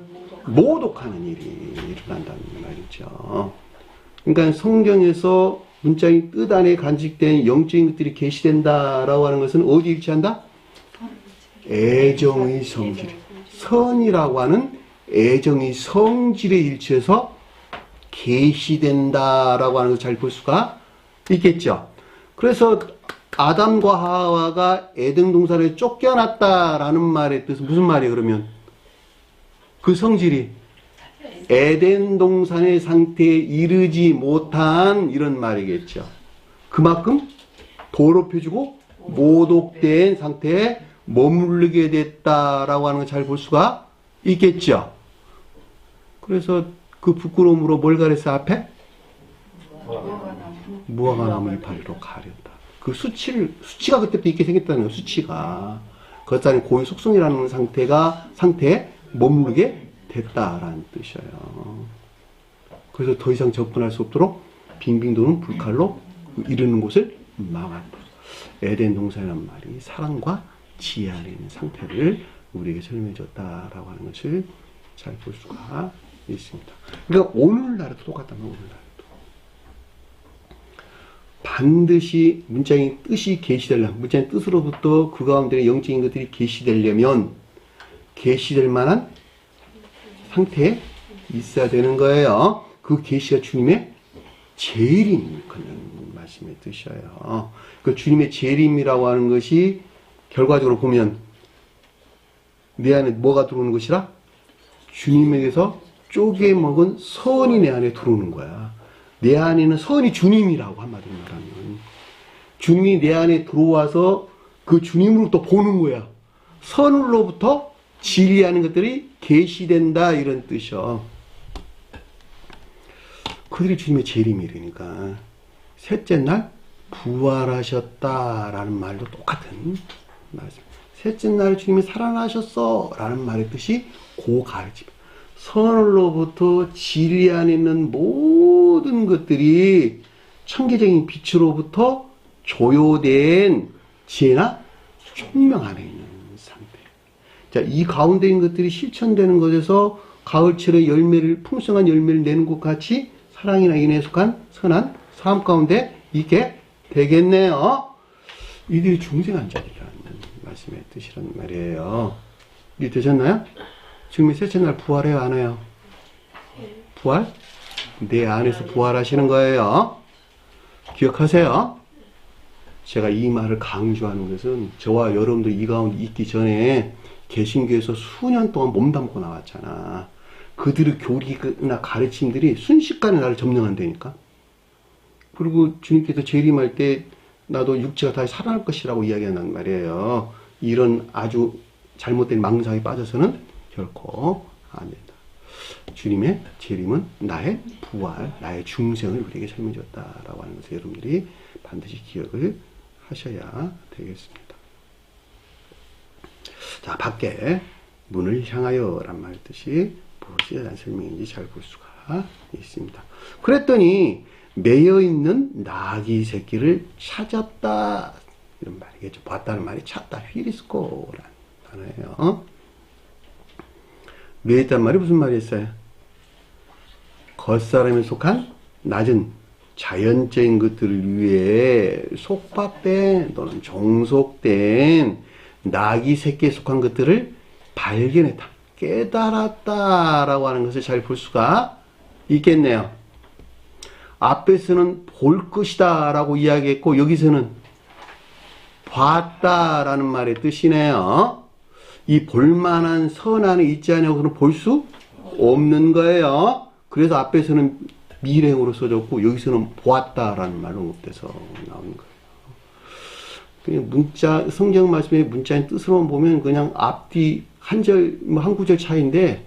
모독하는 일이 일어난다는 말이죠. 그러니까 성경에서 문자의 뜻 안에 간직된 영적인 것들이 계시된다라고 하는 것은 어디에 일치한다? 애정의 성질. 선이라고 하는 애정의 성질에 일치해서 계시된다라고 하는 것을 잘 볼 수가 있겠죠. 그래서 아담과 하와가 에덴 동산에 쫓겨났다라는 말의 뜻은 무슨 말이에요, 그러면? 그 성질이 에덴 동산의 상태에 이르지 못한 이런 말이겠죠. 그만큼 더럽혀지고 모독된 상태에 머무르게 됐다라고 하는 걸 잘 볼 수가 있겠죠. 그래서 그 부끄러움으로 뭘 가렸어요, 앞에? 무화과 나무 이파리로 가렸다. 그 수치가 그때부터 있게 생겼다는 거예요, 수치가. 그 고유 속성이라는 상태에 머무르게 됐다라는 뜻이에요. 그래서 더 이상 접근할 수 없도록 빙빙 도는 불칼로 이르는 곳을 막았다. 에덴 동산이라는 말이 사랑과 지혜 안에 있는 상태를 우리에게 설명해 줬다라고 하는 것을 잘 볼 수가 있습니다. 그러니까 오늘날에도 똑같다는 거예요. 오늘날에도. 반드시 문자의 뜻이 계시되려면 문자의 뜻으로부터 그 가운데 영적인 것들이 계시되려면 계시될 만한 상태에 있어야 되는 거예요. 그 계시가 주님의 재림을 그는 말씀의 뜻이에요. 그 주님의 재림이라고 하는 것이 결과적으로 보면 내 안에 뭐가 들어오는 것이라? 주님에게서 쪼개먹은 선이 내 안에 들어오는 거야. 내 안에는 선이 주님이라고 한마디로 말하면 주님이 내 안에 들어와서 그 주님으로부터 보는 거야. 선으로부터 진리하는 것들이 계시된다 이런 뜻이요. 그들이 주님의 재림이라니까 셋째 날 부활하셨다라는 말도 똑같은 말씀. 셋째 날 주님이 살아나셨어 라는 말의 뜻이 그 가르침. 선으로부터 진리 안에 있는 모든 것들이 천계적인 빛으로부터 조요된 지혜나 총명 안에 있는 상태. 자, 이 가운데 있는 것들이 실천되는 것에서 가을철에 열매를, 풍성한 열매를 내는 것 같이 사랑이나 인에 속한 선한 삶 가운데 있게 되겠네요. 이들이 중생한 자리라는 말씀의 뜻이란 말이에요. 이해되셨나요? 지금 셋째 날 부활해요, 안 해요? 부활? 내 안에서 부활하시는 거예요. 기억하세요. 제가 이 말을 강조하는 것은 저와 여러분들 이 가운데 있기 전에 개신교에서 수년 동안 몸담고 나왔잖아. 그들의 교리나 가르침들이 순식간에 나를 점령한다니까. 그리고 주님께서 재림할 때 나도 육체가 다시 살아날 것이라고 이야기한단 말이에요. 이런 아주 잘못된 망상에 빠져서는 결코 안 된다. 주님의 재림은 나의 부활, 나의 중생을 우리에게 설명해 줬다라고 하는 것을 여러분들이 반드시 기억을 하셔야 되겠습니다. 자, 밖에 문을 향하여 란 말 뜻이 무엇에 대한 설명인지 잘 볼 수가 있습니다. 그랬더니 매여 있는 나귀 새끼를 찾았다. 이런 말이겠죠. 봤다는 말이 찾다. 휘리스코라는 단어예요. 매여 있다는 말이 무슨 말이었어요? 겉사람에 속한 낮은 자연적인 것들을 위해 속박된 또는 종속된 나귀 새끼에 속한 것들을 발견했다. 깨달았다라고 하는 것을 잘 볼 수가 있겠네요. 앞에서는 볼 것이다 라고 이야기했고 여기서는 봤다라는 말의 뜻이네요. 이 볼만한 선 안에 있지 않냐고는 볼 수 없는 거예요. 그래서 앞에서는 미래형으로 써졌고 여기서는 보았다라는 말로 옮겨서 나오는 거예요. 그냥 문자, 성경 말씀의 문자의 뜻으로만 보면 그냥 앞뒤 한 절, 한 구절 차이인데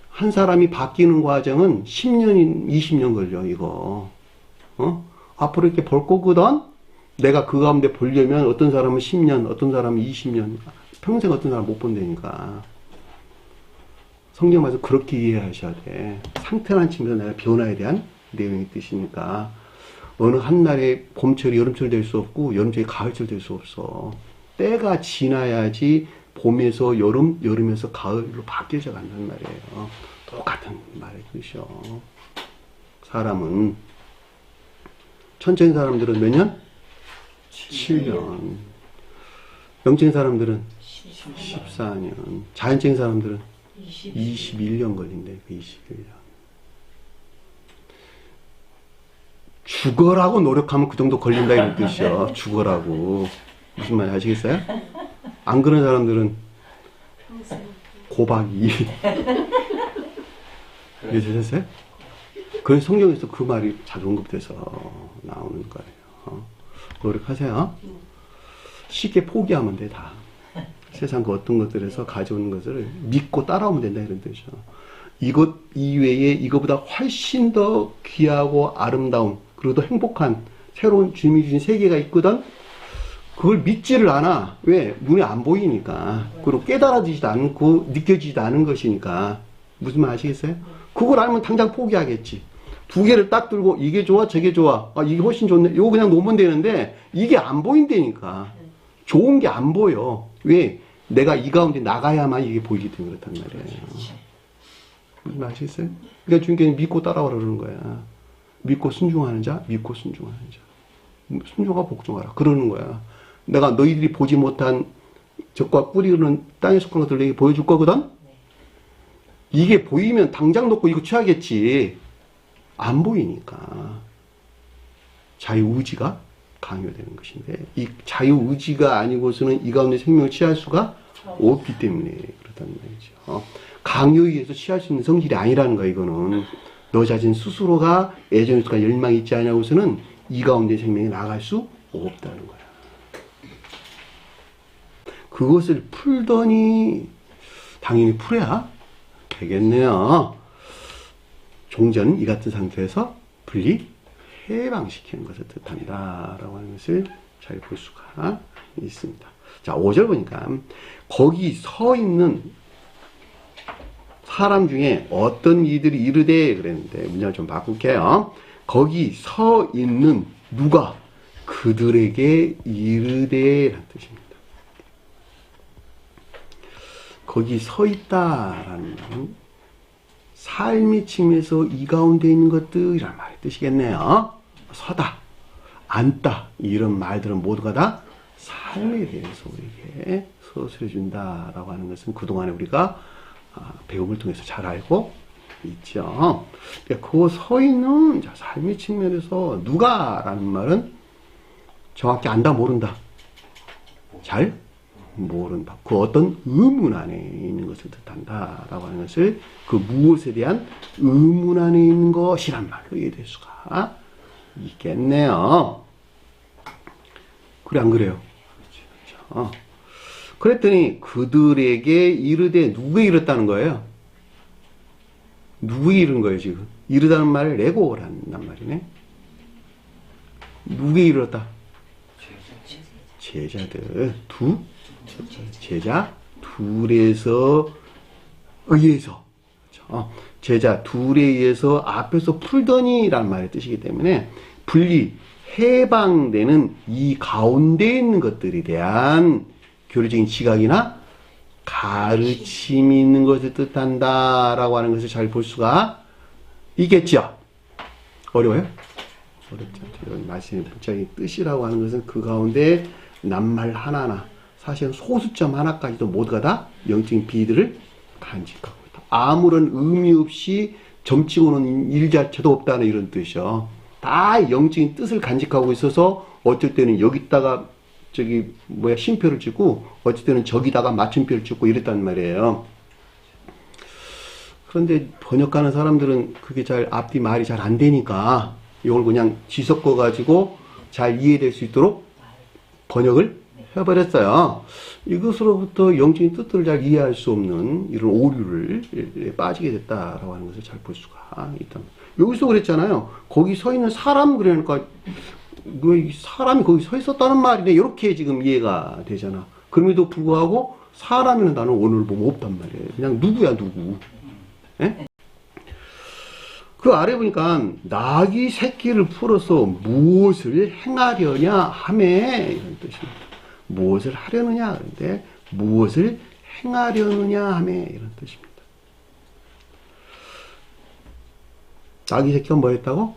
한 사람이 바뀌는 과정은 10년, 20년 걸려, 이거. 앞으로 이렇게 볼 거거든? 내가 그 가운데 보려면 어떤 사람은 10년, 어떤 사람은 20년, 평생 어떤 사람 못 본다니까. 성경 말씀 그렇게 이해하셔야 돼. 상태라는 측면에서 내가 변화에 대한 내용이 뜻이니까. 어느 한날에 봄철이 여름철 될 수 없고, 여름철이 가을철 될 수 없어. 때가 지나야지 봄에서 여름, 여름에서 가을로 바뀌어져 간다는 말이에요. 똑같은 말의 뜻이요. 사람은, 천적인 사람들은 몇 년? 7년. 영적인 사람들은 14년. 자연적인 사람들은 21년 걸린대, 그 21년. 죽어라고 노력하면 그 정도 걸린다 이런 뜻이요. 죽어라고. 무슨 말인지 아시겠어요? 안 그런 사람들은 고박이. 이해되셨어요? 그래서 성경에서 그 말이 자주 언급돼서 나오는 거예요. 노력하세요. 쉽게 포기하면 돼, 다. 세상 그 어떤 것들에서 가져오는 것을 믿고 따라오면 된다 이런 뜻이죠. 이것 이외에 이거보다 훨씬 더 귀하고 아름다운 그리고 더 행복한 새로운 주님이 주신 세계가 있거든. 그걸 믿지를 않아. 왜? 눈에 안 보이니까. 그리고 깨달아지지도 않고 느껴지지도 않은 것이니까. 무슨 말 아시겠어요? 그걸 알면 당장 포기하겠지. 두 개를 딱 들고 이게 좋아 저게 좋아. 아, 이게 훨씬 좋네. 이거 그냥 놓으면 되는데 이게 안 보인다니까. 좋은 게 안 보여. 왜? 내가 이 가운데 나가야만 이게 보이기 때문에 그렇단 말이에요. 무슨 말 아시겠어요? 그러니까 주님께서 믿고 따라오라 그러는 거야. 믿고 순종하는 자, 믿고 순종하는 자. 순종하고 복종하라. 그러는 거야. 내가 너희들이 보지 못한 적과 뿌리는 땅에 속한 것들 내게 보여줄 거거든? 이게 보이면 당장 놓고 이거 취하겠지. 안 보이니까. 자유의지가 강요되는 것인데, 이 자유의지가 아니고서는 이 가운데 생명을 취할 수가 없기 때문에 그렇다는 말이죠. 강요에 의해서 취할 수 있는 성질이 아니라는 거야, 이거는. 너 자신 스스로가 애정의 수가 열망이 있지 않냐고서는 이 가운데 생명이 나갈 수 없다는 거야. 그것을 풀더니 당연히 풀어야 되겠네요. 종전은 이 같은 상태에서 분리 해방시키는 것을 뜻한다 라고 하는 것을 잘 볼 수가 있습니다. 자, 5절 보니까 거기 서 있는 사람 중에 어떤 이들이 이르되 그랬는데 문장을 좀 바꿀게요. 거기 서 있는 누가 그들에게 이르되 라는 뜻입니다. 거기 서 있다라는 말은 삶의 측면에서 이 가운데 있는 것들이란 말의 뜻이겠네요. 서다, 앉다 이런 말들은 모두가 다 삶에 대해서 우리에게 서술해 준다라고 하는 것은 그동안에 우리가 배움을 통해서 잘 알고 있죠. 그 서 있는 삶의 측면에서 누가라는 말은 정확히 안다 모른다 잘 모른다. 그 어떤 의문 안에 있는 것을 뜻한다라고 하는 것을 그 무엇에 대한 의문 안에 있는 것이란 말로 이해될 수가 있겠네요. 그래 안 그래요? 그렇죠. 그랬더니 그들에게 이르되 누구에 이르렀다는 거예요? 누구에 이른 거예요 지금? 이르다는 말을 레고란 말이네. 누구에 이르렀다? 제자들 제자 둘에서 의해서 제자 둘에 의해서 앞에서 풀더니라는 말의 뜻이기 때문에 분리 해방되는 이 가운데 있는 것들에 대한 교리적인 지각이나 가르침이 있는 것을 뜻한다라고 하는 것을 잘 볼 수가 있겠죠. 어려워요? 어렵지 않죠. 말씀의 문자의 뜻이라고 하는 것은 그 가운데 낱말 하나하나 사실은 소수점 하나까지도 모두가 다 영적인 비들을 간직하고 있다. 아무런 의미 없이 점치고는 일 자체도 없다는 이런 뜻이요. 다 영적인 뜻을 간직하고 있어서 어쩔 때는 여기다가 쉼표를 찍고 어쩔 때는 저기다가 맞춤표를 찍고 이랬단 말이에요. 그런데 번역하는 사람들은 그게 잘 앞뒤 말이 잘 안 되니까 이걸 그냥 뒤섞어 가지고 잘 이해될 수 있도록 번역을 해버렸어요. 이것으로부터 영적인 뜻들을 잘 이해할 수 없는 이런 오류를 빠지게 됐다라고 하는 것을 잘 볼 수가 있다. 여기서 그랬잖아요. 거기 서 있는 사람 그러니까 왜 사람이 거기 서 있었다는 말이네. 이렇게 지금 이해가 되잖아. 그럼에도 불구하고 사람이라는 단어는 오늘 보면 없단 말이에요. 그냥 누구야 누구. 에? 그 아래 보니까 낙이 새끼를 풀어서 무엇을 행하려냐 하매 이런 뜻입니다. 무엇을 하려느냐 그런데 무엇을 행하려느냐 하매 이런 뜻입니다. 낙이 새끼가 뭐였다고?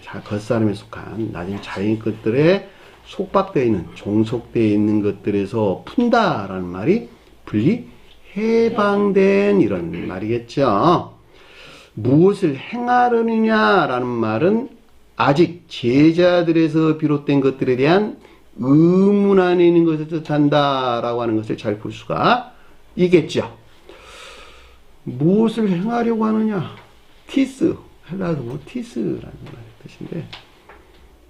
자, 겉사람에 속한 낮은 자연 것들에 속박되어 있는 종속되어 있는 것들에서 푼다라는 말이 분리 해방된 이런 말이겠죠. 무엇을 행하려느냐라는 말은 아직 제자들에서 비롯된 것들에 대한 의문 안에 있는 것을 뜻한다라고 하는 것을 잘 볼 수가 있겠죠. 무엇을 행하려고 하느냐? 티스, 헬라어로 티스라는 말의 뜻인데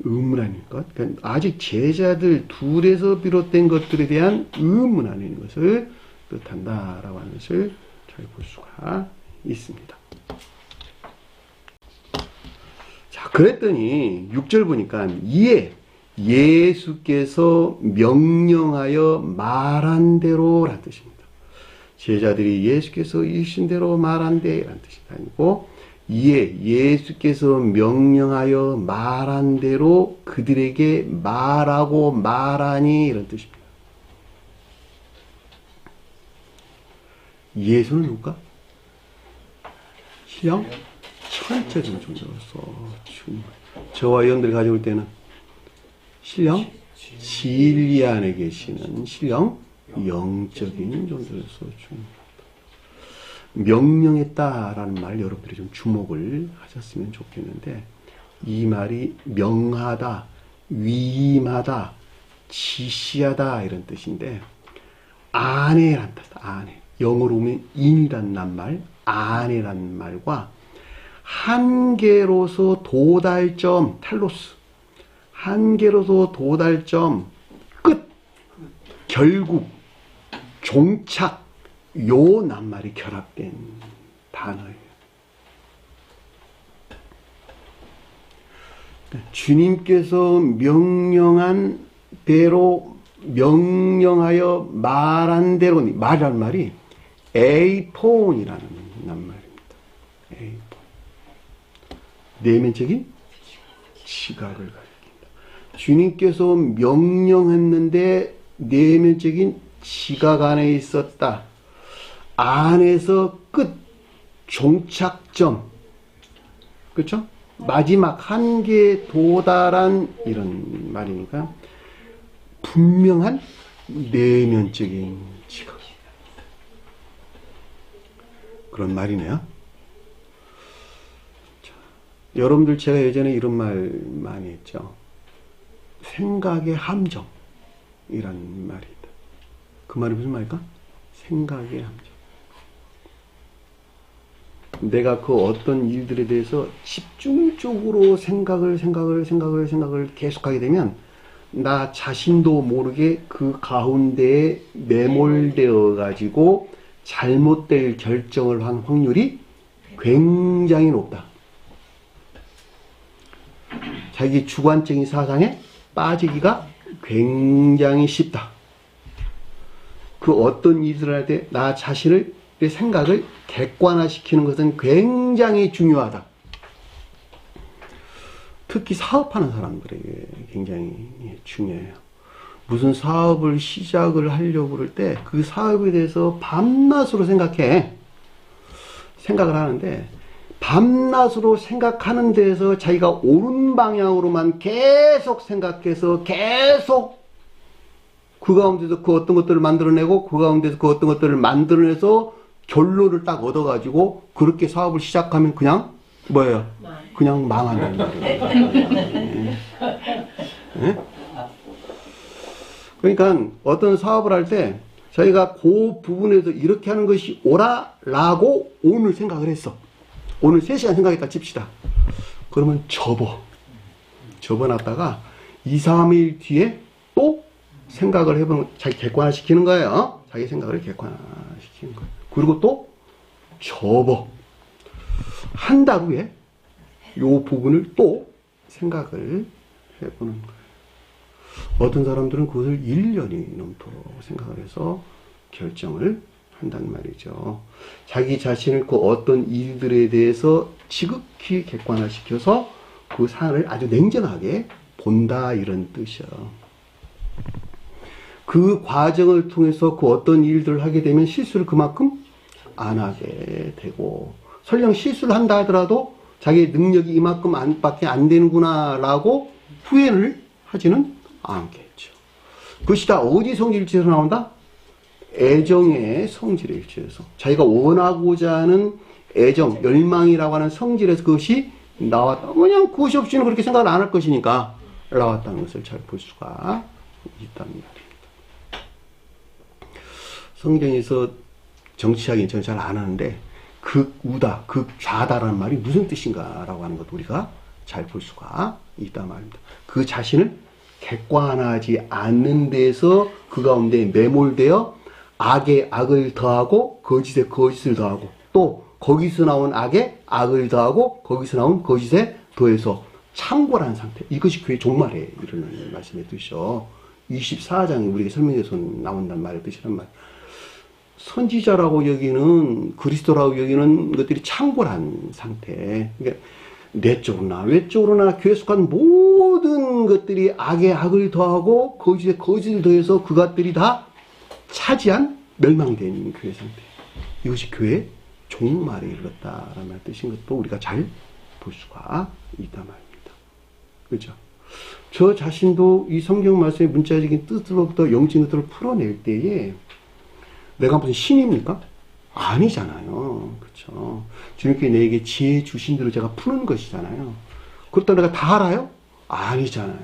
의문 안에 있는 것. 그러니까 아직 제자들 둘에서 비롯된 것들에 대한 의문 안에 있는 것을 뜻한다라고 하는 것을 잘 볼 수가 있습니다. 자, 그랬더니 6절 보니까 이에 예수께서 명령하여 말한 대로라는 뜻입니다. 제자들이 예수께서 이신 대로 말한 대라는 뜻이 아니고 이에 예수께서 명령하여 말한 대로 그들에게 말하고 말하니 이런 뜻입니다. 예수는 누굴까? 신령 천체적인 존재로서 저와 여러분들이 가지고 올 때는 신령 진리 안에 계시는 신령 영적인 존재로서 명령했다라는 말 여러분들이 좀 주목을 하셨으면 좋겠는데 이 말이 명하다, 위임하다, 지시하다 이런 뜻인데 아내란 뜻, 아내. 영어로 보면 인이란 말, 아내란 말과 한계로서 도달점, 텔로스. 한계로서 도달점, 끝, 결국, 종착, 요 낱말이 결합된 단어예요. 주님께서 명령한 대로 명령하여 말한 대로 말이란 말이 에이폰이라는 말입니다. 에이폰. 내면적인 지각을 가리킨다. 주님께서 명령했는데 내면적인 지각 안에 있었다. 안에서 끝, 종착점, 그렇죠? 마지막 한계에 도달한 이런 말이니까 분명한 내면적인 지각. 그런 말이네요. 자, 여러분들 제가 예전에 이런 말 많이 했죠. 생각의 함정이란 말이다. 그 말이 무슨 말일까? 생각의 함정. 내가 그 어떤 일들에 대해서 집중적으로 생각을 계속하게 되면 나 자신도 모르게 그 가운데에 매몰되어 가지고 잘못될 결정을 한 확률이 굉장히 높다. 자기 주관적인 사상에 빠지기가 굉장히 쉽다. 그 어떤 일을 할 때 나 자신을 내 생각을 객관화시키는 것은 굉장히 중요하다. 특히 사업하는 사람들에게 굉장히 중요해요. 무슨 사업을 시작을 하려고 그럴 때 그 사업에 대해서 밤낮으로 생각을 하는데 밤낮으로 생각하는 데에서 자기가 옳은 방향으로만 계속 생각해서 계속 그 가운데서 그 어떤 것들을 만들어내고 그 가운데서 그 어떤 것들을 만들어내서 결론을 딱 얻어가지고 그렇게 사업을 시작하면 그냥 뭐예요? 그냥 망한다는 거예요. 네? 그러니까 어떤 사업을 할 때 자기가 그 부분에서 이렇게 하는 것이 옳아라고 오늘 생각을 했어. 오늘 3시간 생각했다 칩시다. 그러면 접어놨다가 2, 3일 뒤에 또 생각을 해보는, 자기 객관화시키는 거예요. 자기 생각을 객관화시키는 거예요. 그리고 또 한 달 후에 요 부분을 또 생각을 해보는 거예요. 어떤 사람들은 그것을 1년이 넘도록 생각을 해서 결정을 한단 말이죠. 자기 자신을 그 어떤 일들에 대해서 지극히 객관화시켜서 그 사안을 아주 냉정하게 본다, 이런 뜻이요. 그 과정을 통해서 그 어떤 일들을 하게 되면 실수를 그만큼 안 하게 되고, 설령 실수를 한다 하더라도 자기의 능력이 이만큼 밖에 안 되는구나 라고 후회를 하지는 않겠죠. 그것이 다 어디 성질 일치에서 나온다? 애정의 성질의 일치에서. 자기가 원하고자 하는 애정, 열망이라고 하는 성질에서 그것이 나왔다. 그냥 그것이 없이는 그렇게 생각을 안 할 것이니까 나왔다는 것을 잘 볼 수가 있다는 말입니다. 성경에서 정치하기는 저는 잘 안 하는데 극우다, 극좌다라는 말이 무슨 뜻인가라고 하는 것도 우리가 잘 볼 수가 있단 말입니다. 그 자신을 객관하지 않는 데서 그 가운데 매몰되어 악에 악을 더하고 거짓에 거짓을 더하고 또 거기서 나온 악에 악을 더하고 거기서 나온 거짓에 더해서 창궐한 상태. 이것이 교회 종말에 이르는 말씀의 뜻이죠. 24장에 우리에게 설명해서 나온다는 말의 뜻이란 말. 선지자라고 여기는, 그리스도라고 여기는 것들이 창궐한 상태. 그러니까 내적으로나 외적으로나 교회에 속한 모든 것들이 악에 악을 더하고 거짓에 거짓을 더해서 그것들이 다 차지한 멸망된 교회 상태. 이것이 교회의 종말에 이르렀다라는 뜻인 것도 우리가 잘 볼 수가 있단 말입니다. 그렇죠? 저 자신도 이 성경 말씀의 문자적인 뜻으로부터 영적인 것들을 풀어낼 때에 내가 무슨 신입니까? 아니잖아요. 그렇죠? 주님께 내게 지혜 주신 대로 제가 푸는 것이잖아요. 그렇다고 내가 다 알아요? 아니잖아요.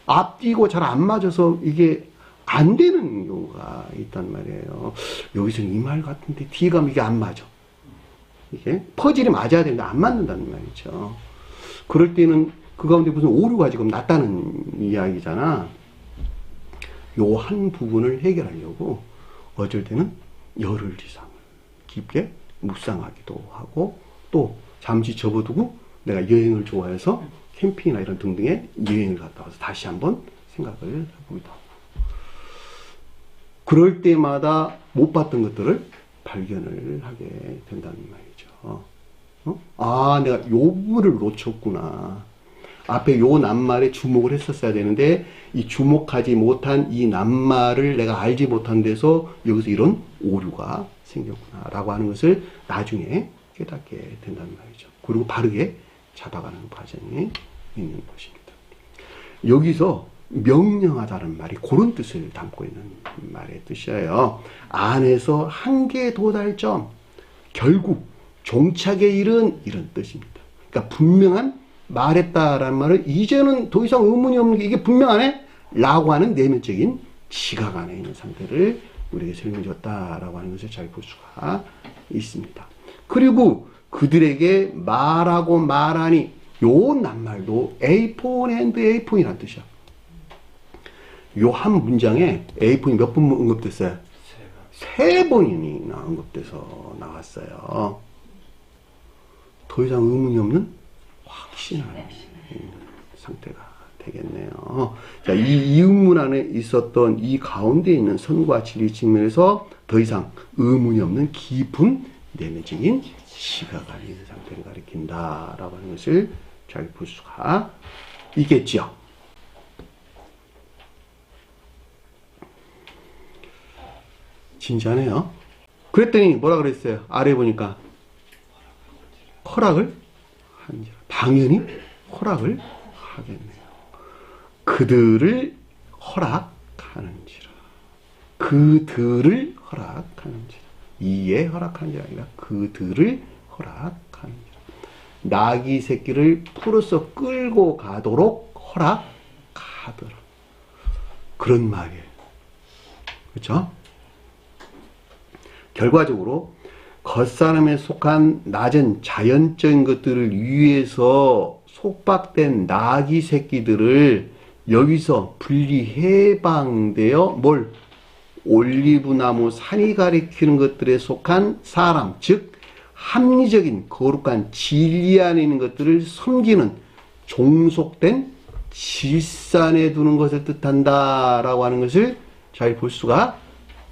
앞뒤고 잘 안 맞아서 이게 안 되는 경우가 있단 말이에요. 여기서는 이 말 같은데 뒤에 가면 이게 안 맞아. 이게 퍼즐이 맞아야 되는데 안 맞는다는 말이죠. 그럴 때는 그 가운데 무슨 오류가 지금 났다는 이야기잖아. 요 한 부분을 해결하려고 어쩔 때는 열흘 이상을 깊게 묵상하기도 하고 또 잠시 접어두고 내가 여행을 좋아해서 캠핑이나 이런 등등의 여행을 갔다 와서 다시 한번 생각을 해보기도 하고, 그럴 때마다 못 봤던 것들을 발견을 하게 된다는 말이죠. 내가 요 부분을 놓쳤구나. 앞에 요 낱말에 주목을 했었어야 되는데 이 주목하지 못한 이 낱말을 내가 알지 못한 데서 여기서 이런 오류가 생겼구나 라고 하는 것을 나중에 깨닫게 된다는 말이죠. 그리고 바르게 잡아가는 과정이 있는 것입니다. 여기서 명령하다는 말이 그런 뜻을 담고 있는 말의 뜻이에요. 안에서 한계 도달점, 결국 종착에 이른 이런 뜻입니다. 그러니까 분명한 말했다라는 말은 이제는 더 이상 의문이 없는 게 이게 분명하네? 라고 하는 내면적인 지각 안에 있는 상태를 우리에게 설명해 줬다라고 하는 것을 잘 볼 수가 있습니다. 그리고 그들에게 말하고 말하니 요 낱말도 에이폰 앤드 에이폰이라는 뜻이야. 요 한 문장에 에이폰이 몇 번 언급됐어요? 세 번이나 언급돼서 나왔어요. 더 이상 의문이 없는 확신하는 상태가 되겠네요. 자, 이 이음문 안에 있었던 이 가운데 있는 선과 진리 측면에서 더 이상 의문이 없는 깊은 내면적인 시각 안에 있는 상태를 가리킨다라고 하는 것을 잘 볼 수가 있겠죠. 진지하네요. 그랬더니 뭐라 그랬어요? 아래 보니까 허락을 한지라. 당연히 허락을 하겠네요. 그들을 허락하는지라. 그들을 허락하는지라. 이에 허락하는지라 아니라 그들을 허락하는지라. 나귀 새끼를 풀어서 끌고 가도록 허락하더라. 그런 말이에요. 그렇죠? 결과적으로 겉사람에 속한 낮은 자연적인 것들을 위해서 속박된 나귀 새끼들을 여기서 분리 해방되어 뭘? 올리브나무 산이 가리키는 것들에 속한 사람, 즉 합리적인 거룩한 진리 안에 있는 것들을 섬기는 종속된 질산에 두는 것을 뜻한다라고 하는 것을 잘 볼 수가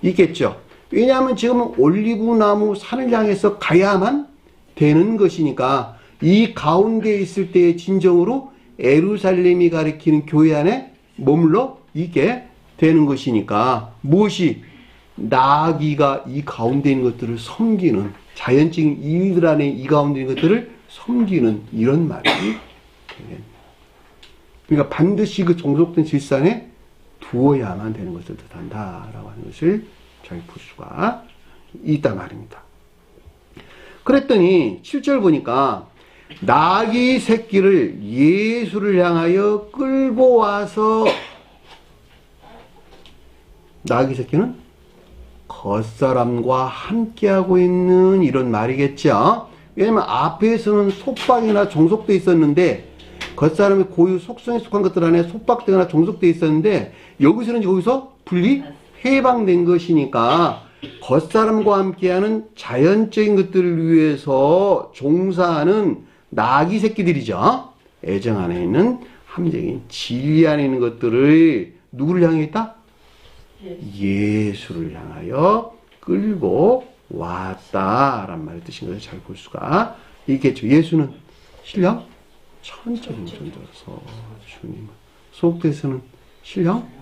있겠죠. 왜냐하면 지금은 올리브나무 산을 향해서 가야만 되는 것이니까 이 가운데 있을 때의 진정으로 예루살렘이 가리키는 교회 안에 머물러 있게 되는 것이니까 무엇이 나귀가 이 가운데 있는 것들을 섬기는 자연적인 일들 안에 이 가운데 있는 것들을 섬기는 이런 말이 되겠네요. 그러니까 반드시 그 종속된 질산에 두어야만 되는 것을 뜻한다라고 하는 것을 잘 볼 수가 있단 말입니다. 그랬더니 7절 보니까 나귀 새끼를 예수를 향하여 끌고 와서 나귀 새끼는 겉사람과 함께하고 있는 이런 말이겠죠. 왜냐면 앞에서는 속박이나 종속되어 있었는데 겉사람의 고유 속성에 속한 것들 안에 속박되거나 종속되어 있었는데 여기서는 거기서 분리 해방된 것이니까 겉사람과 함께하는 자연적인 것들을 위해서 종사하는 나귀 새끼들이죠. 애정 안에 있는 합리적인 진리 안에 있는 것들을 누구를 향해 있다? 예수를 향하여 끌고 왔다라는 말의 뜻인 것을 잘 볼 수가 있겠죠. 예수는 신령 천적인 존재로서 주님을, 속뜻에서는 신령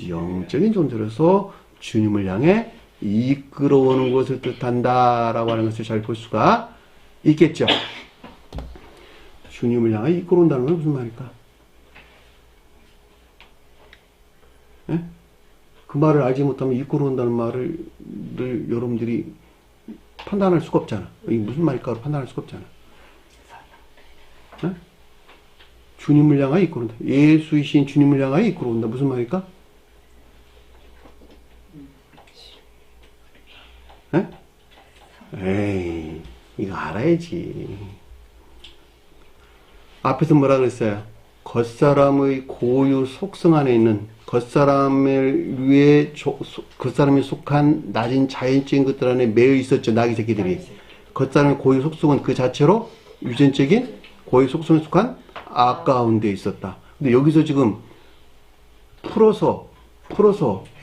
영적인 존재로서 주님을 향해 이끌어오는 것을 뜻한다라고 하는 것을 잘 볼 수가 있겠죠. 주님을 향해 이끌어온다는 건 무슨 말일까? 예? 그 말을 알지 못하면 이끌어온다는 말을 여러분들이 판단할 수가 없잖아. 이게 무슨 말일까 판단할 수가 없잖아. 예? 주님을 향하여 이끌어온다. 예수이신 주님을 향하여 이끌어온다. 무슨 말일까? 예? 에이, 이거 알아야지. 앞에서 뭐라 그랬어요? 겉사람의 고유 속성 안에 있는 겉사람을 위해 겉사람에 속한 낮은 자연적인 것들 안에 매여 있었죠. 나귀 새끼들이. 겉사람의 고유 속성은 그 자체로 유전적인 고의 속성에 속한 악 가운데 있었다. 근데 여기서 지금 풀어서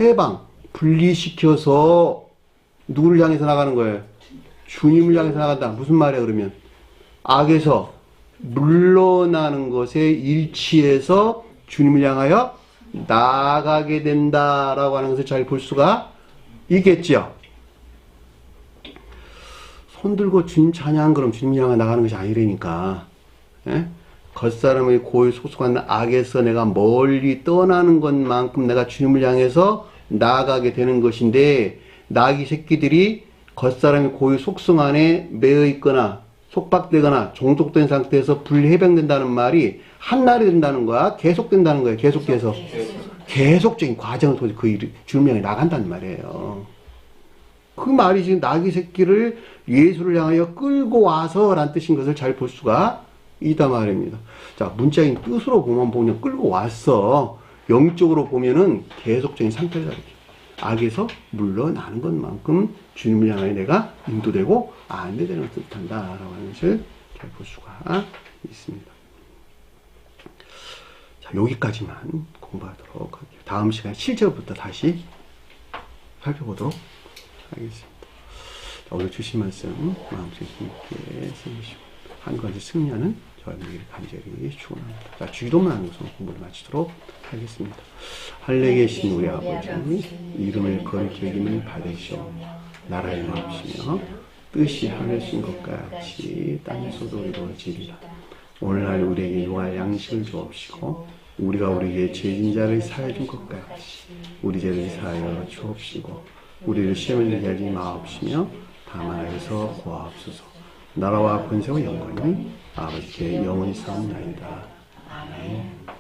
해방, 분리시켜서 누구를 향해서 나가는 거예요? 주님을 향해서 나간다. 무슨 말이야 그러면? 악에서 물러나는 것에 일치해서 주님을 향하여 나아가게 된다라고 하는 것을 잘 볼 수가 있겠죠. 손 들고 주님 찬양 그럼 주님 향해 나가는 것이 아니라니까. 예? 겉사람의 고의 속속한 악에서 내가 멀리 떠나는 것만큼 내가 주님을 향해서 나아가게 되는 것인데, 나귀 새끼들이 겉사람의 고의 속성 안에 매여 있거나 속박되거나 종속된 상태에서 분리해병된다는 말이 한날이 된다는 거야? 계속된다는 거야? 계속해서? 계속적인 과정을 통해서 그 주님을 향해 나간다는 말이에요. 그 말이 지금 나귀 새끼를 예수를 향하여 끌고 와서 라는 뜻인 것을 잘 볼 수가 있단 말입니다. 자, 문자인 뜻으로 보면 끌고 왔어. 영적으로 보면은 계속적인 상태를 가리켜. 악에서 물러나는 것만큼 주님을 향하여 내가 인도되고 안내되는 것을 뜻한다라고 하는 것을 잘 볼 수가 있습니다. 자, 여기까지만 공부하도록 할게요. 다음 시간 7절부터 다시 살펴보도록 하겠습니다. 자, 오늘 주신 말씀 마음속에 깊게 새기시고 한 가지 승리하는 저와 여러분에게 간절히 축원합니다. 자, 주기도만 하는 것으로 공부를 마치도록 하겠습니다. 하늘에 계신 우리 아버지, 이름을 거룩히 여김을 받으시오. 나라의 마음이시며 뜻이 하늘에 것 같이 땅에서도 이루어지리라. 오늘날 우리에게 용할 양식을 주옵시고, 우리가 우리에게 죄진 자를 사하여 준 것 같이 우리 죄를 사하여 주옵시고, 우리를 시험에 들게 하지 마옵시며 다만 악에서 구하옵소서. 나라와 권세와 영광이 아버지께 영원히 사옵나이다. 아멘.